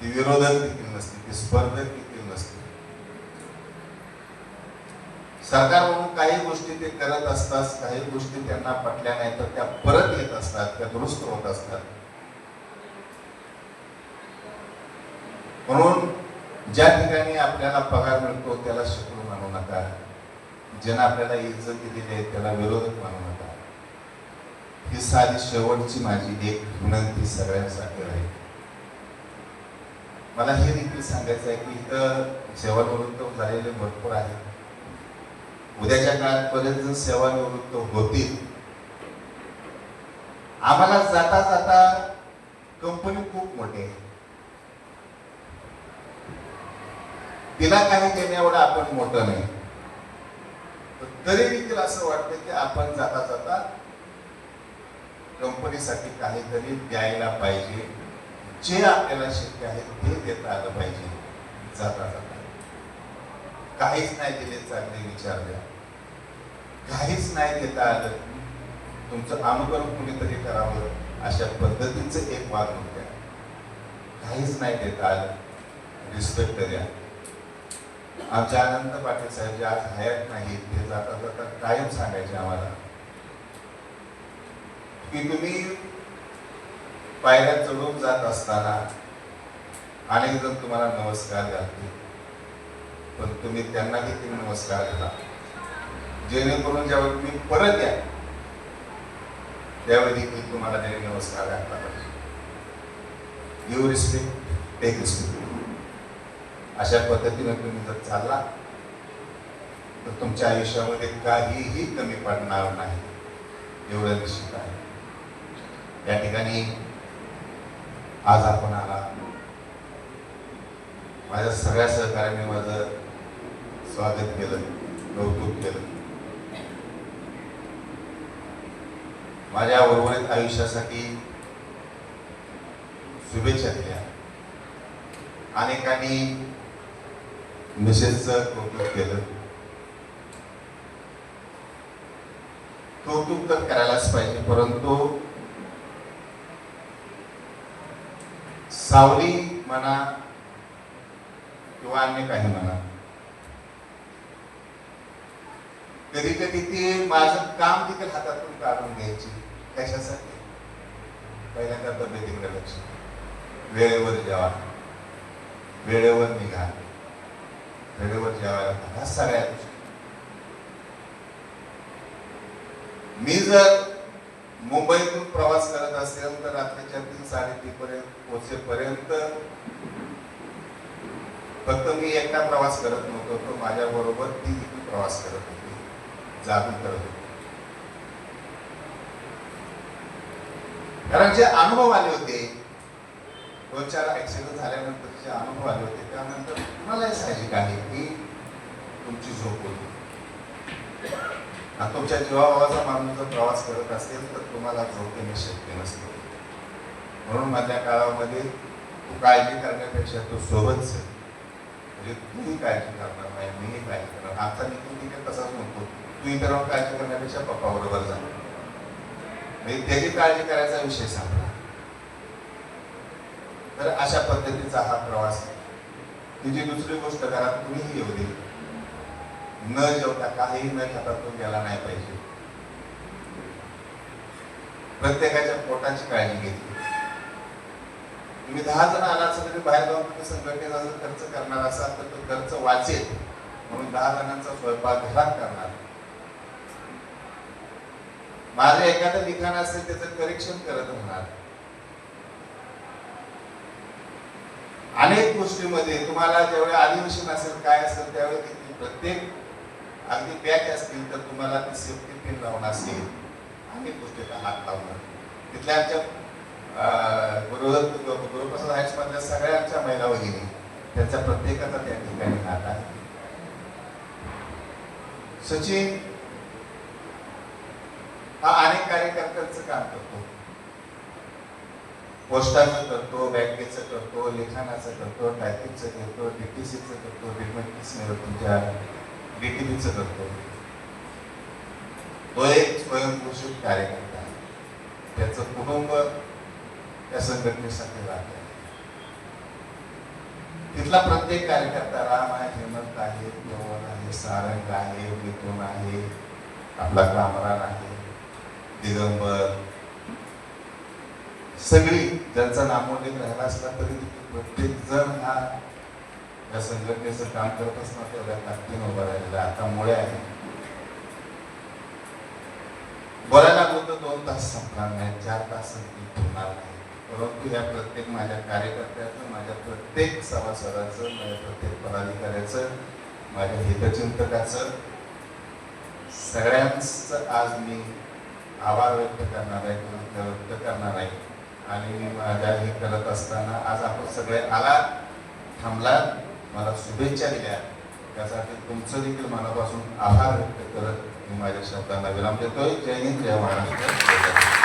ती विरोधक देखील नसते, ती स्पर्धक देखील नसते. सरकार म्हणून काही गोष्टी ते करत असतात, काही गोष्टी त्यांना पटल्या नाही तर त्या परत येत असतात, त्या दुरुस्त होत असतात. म्हणून ज्या ठिकाणी आपल्याला पगार मिळतो त्याला शत्रू मानू नका, ज्यानं आपल्याला इज्जत दिलेली आहे त्याला विरोधक मानू नका. ही साधी शेवटची माझी एक विनंती सगळ्यांसाठी आहे. मला हे देखील सांगायचं आहे की इथं सेवानिवृत्त झालेले भरपूर आहेत. उद्याच्या काळापर्यंत जर सेवानिवृत्त होतील, आम्हाला जाता जाता कंपनी खूप मोठी आहे, तिला काही देण्या एवढं आपण मोठं नाही, तरी देखील असं वाटतं की आपण जाता जाता कंपनीसाठी काहीतरी द्यायला पाहिजे. जे आपल्याला शक्य आहे ते देता आलं पाहिजे. जाता जाता काहीच नाही दिले चांगले विचार द्या, काहीच नाही देता आलं तुमचं अनुकरण कुणीतरी करावं अशा पद्धतीचं एक वागणूक द्या. काहीच नाही देता आलं रिस्पेक्ट द्या. आमच्या आनंद पाटील साहेब जे आज हयात नाही ते जाता जाता कायम सांगायचे आम्हाला की तुम्ही पायऱ्या चढून जात असताना अनेक जण तुम्हाला नमस्कार घालतील, पण तुम्ही त्यांना देखील नमस्कार दिला, जेणेकरून ज्यावेळी तुम्ही परत या त्यावेळी देखील तुम्हाला त्यांनी नमस्कार घातला पाहिजे. Give respect, take respect. अशा पद्धतीने तुम्ही जर चालला तर तुमच्या आयुष्यामध्ये काहीही कमी पडणार नाही, एवढं निश्चित आहे. या ठिकाणी आज आपण आला, माझ्या सगळ्या सहकार्याने माझं स्वागत केलं, कौतुक केलं. माझ्या उर्वरित आयुष्यासाठी शुभेच्छा दिल्या. अनेकांनी मिसेसचं कौतुक केलं. कौतुक तर करायलाच पाहिजे, परंतु सावली म्हणा किंवा अन्य काही म्हणा, कधी कधी ते माझं काम देखील हातातून काढून घ्यायची. कशासाठी? पहिल्यांदा तब्येतीकडे लक्ष, वेळेवर जेवा, वेळेवर निघा, वेळेवर जेवायला, ह्या सगळ्या गोष्टी. मी जर मुंबईतून प्रवास करत असेल तर रात्रीच्या 3-3:30 पर्यंत पोहोचेपर्यंत फक्त मी एकटा प्रवास करत नव्हतो, तो माझ्या बरोबर ती देखील प्रवास करत होती, जागून करत होती. कारण जे अनुभव आले होते, 2-4 ऍक्सिडेंट झाल्यानंतर जे अनुभव आले होते, त्यानंतर मलाही साहजिक आहे की तुमची झोप होती. तुमच्या जीवाभावाचा माणूस जर प्रवास करत असेल तर तुम्हाला झोप येणे शक्य नसते. म्हणून मधल्या काळामध्ये तू काळजी करण्यापेक्षा तू सोबतच, म्हणजे तूही काळजी करणार नाही, मीही काळजी करणार. आमचा नितीन तिथे तसाच म्हणतो, तू इतरांवर काळजी करण्यापेक्षा पप्पा बरोबर जा, म्हणजे त्याची काळजी करायचा विषय सांगला. तर अशा पद्धतीचा हा प्रवास. तुझी दुसरी गोष्ट, घरात कुणीही येऊ दे, न जेवता काहीही न खाता तो गेला नाही पाहिजे. प्रत्येकाच्या पोटाची काळजी घेतली. तुम्ही 10 जण आला असाल तरी बाहेर जाऊन तुम्ही संघटनेचा जर खर्च करणार असाल तर तो खर्च वाचेल म्हणून 10 जणांचा स्वयंपाक घरात करणार. माझं एखादं लिखाण असेल त्याचं करेक्शन करत राहणार. अनेक गोष्टीमध्ये तुम्हाला ज्यावेळी अधिवेशन असेल, काय असेल, त्यावेळी प्रत्येक अगदी बॅच असतील तर तुम्हाला ती सेफ्टी पिन लावून असेल, अनेक गोष्टीचा हात लावणार. तिथल्या आमच्या गुरुप्रसाद हायस्कूल मधल्या सगळ्यांच्या महिला भगिनी, त्यांच्या प्रत्येकाचा त्या ठिकाणी हात आहे. सचिन हा अनेक कार्यकर्त्यांचं काम करतो, पोस्टाचं करतो, बँकेचं करतो, लिखाणाचं करतो, टायपिंगचं करतो, डीटीसीचं करतो, तुमच्या डीटीपीचं करतो. तो एक स्वयंघोषित कार्यकर्ता आहे. त्याचं कुटुंब त्या संघटनेसाठी राहते. तिथला प्रत्येक कार्यकर्ता, राम आहे, हेमंत आहे, पवन आहे, सारंग आहे, मिथुन आहे, आपला कामरान आहे, दिगंबर, सगळी ज्यांचा नामोल्लेख राहिला असला तरी प्रत्येक जण हा या संघटनेचं काम करत असताना तेवढ्या ताकदीने उभा राहिलेला. आता मुळे आहे, बोलायला बोलतो 2 तास संपणार नाही, 4 तास होणार नाही, परंतु या प्रत्येक माझ्या कार्यकर्त्याचं, माझ्या प्रत्येक सभासदाचं, माझ्या प्रत्येक पदाधिकाऱ्याचं, माझ्या हितचिंतकाचं, सगळ्यांचं आज मी आभार व्यक्त करणार आहे, व्यक्त करणार आहे. आणि मी माझ्या हे करत असताना आज आपण सगळे आला, थांबला, मला शुभेच्छा दिल्या, त्यासाठी तुमचं देखील मनापासून आभार व्यक्त करत मी माझ्या शब्दांना विराम देतोय. जय हिंद, जय महाराष्ट्र.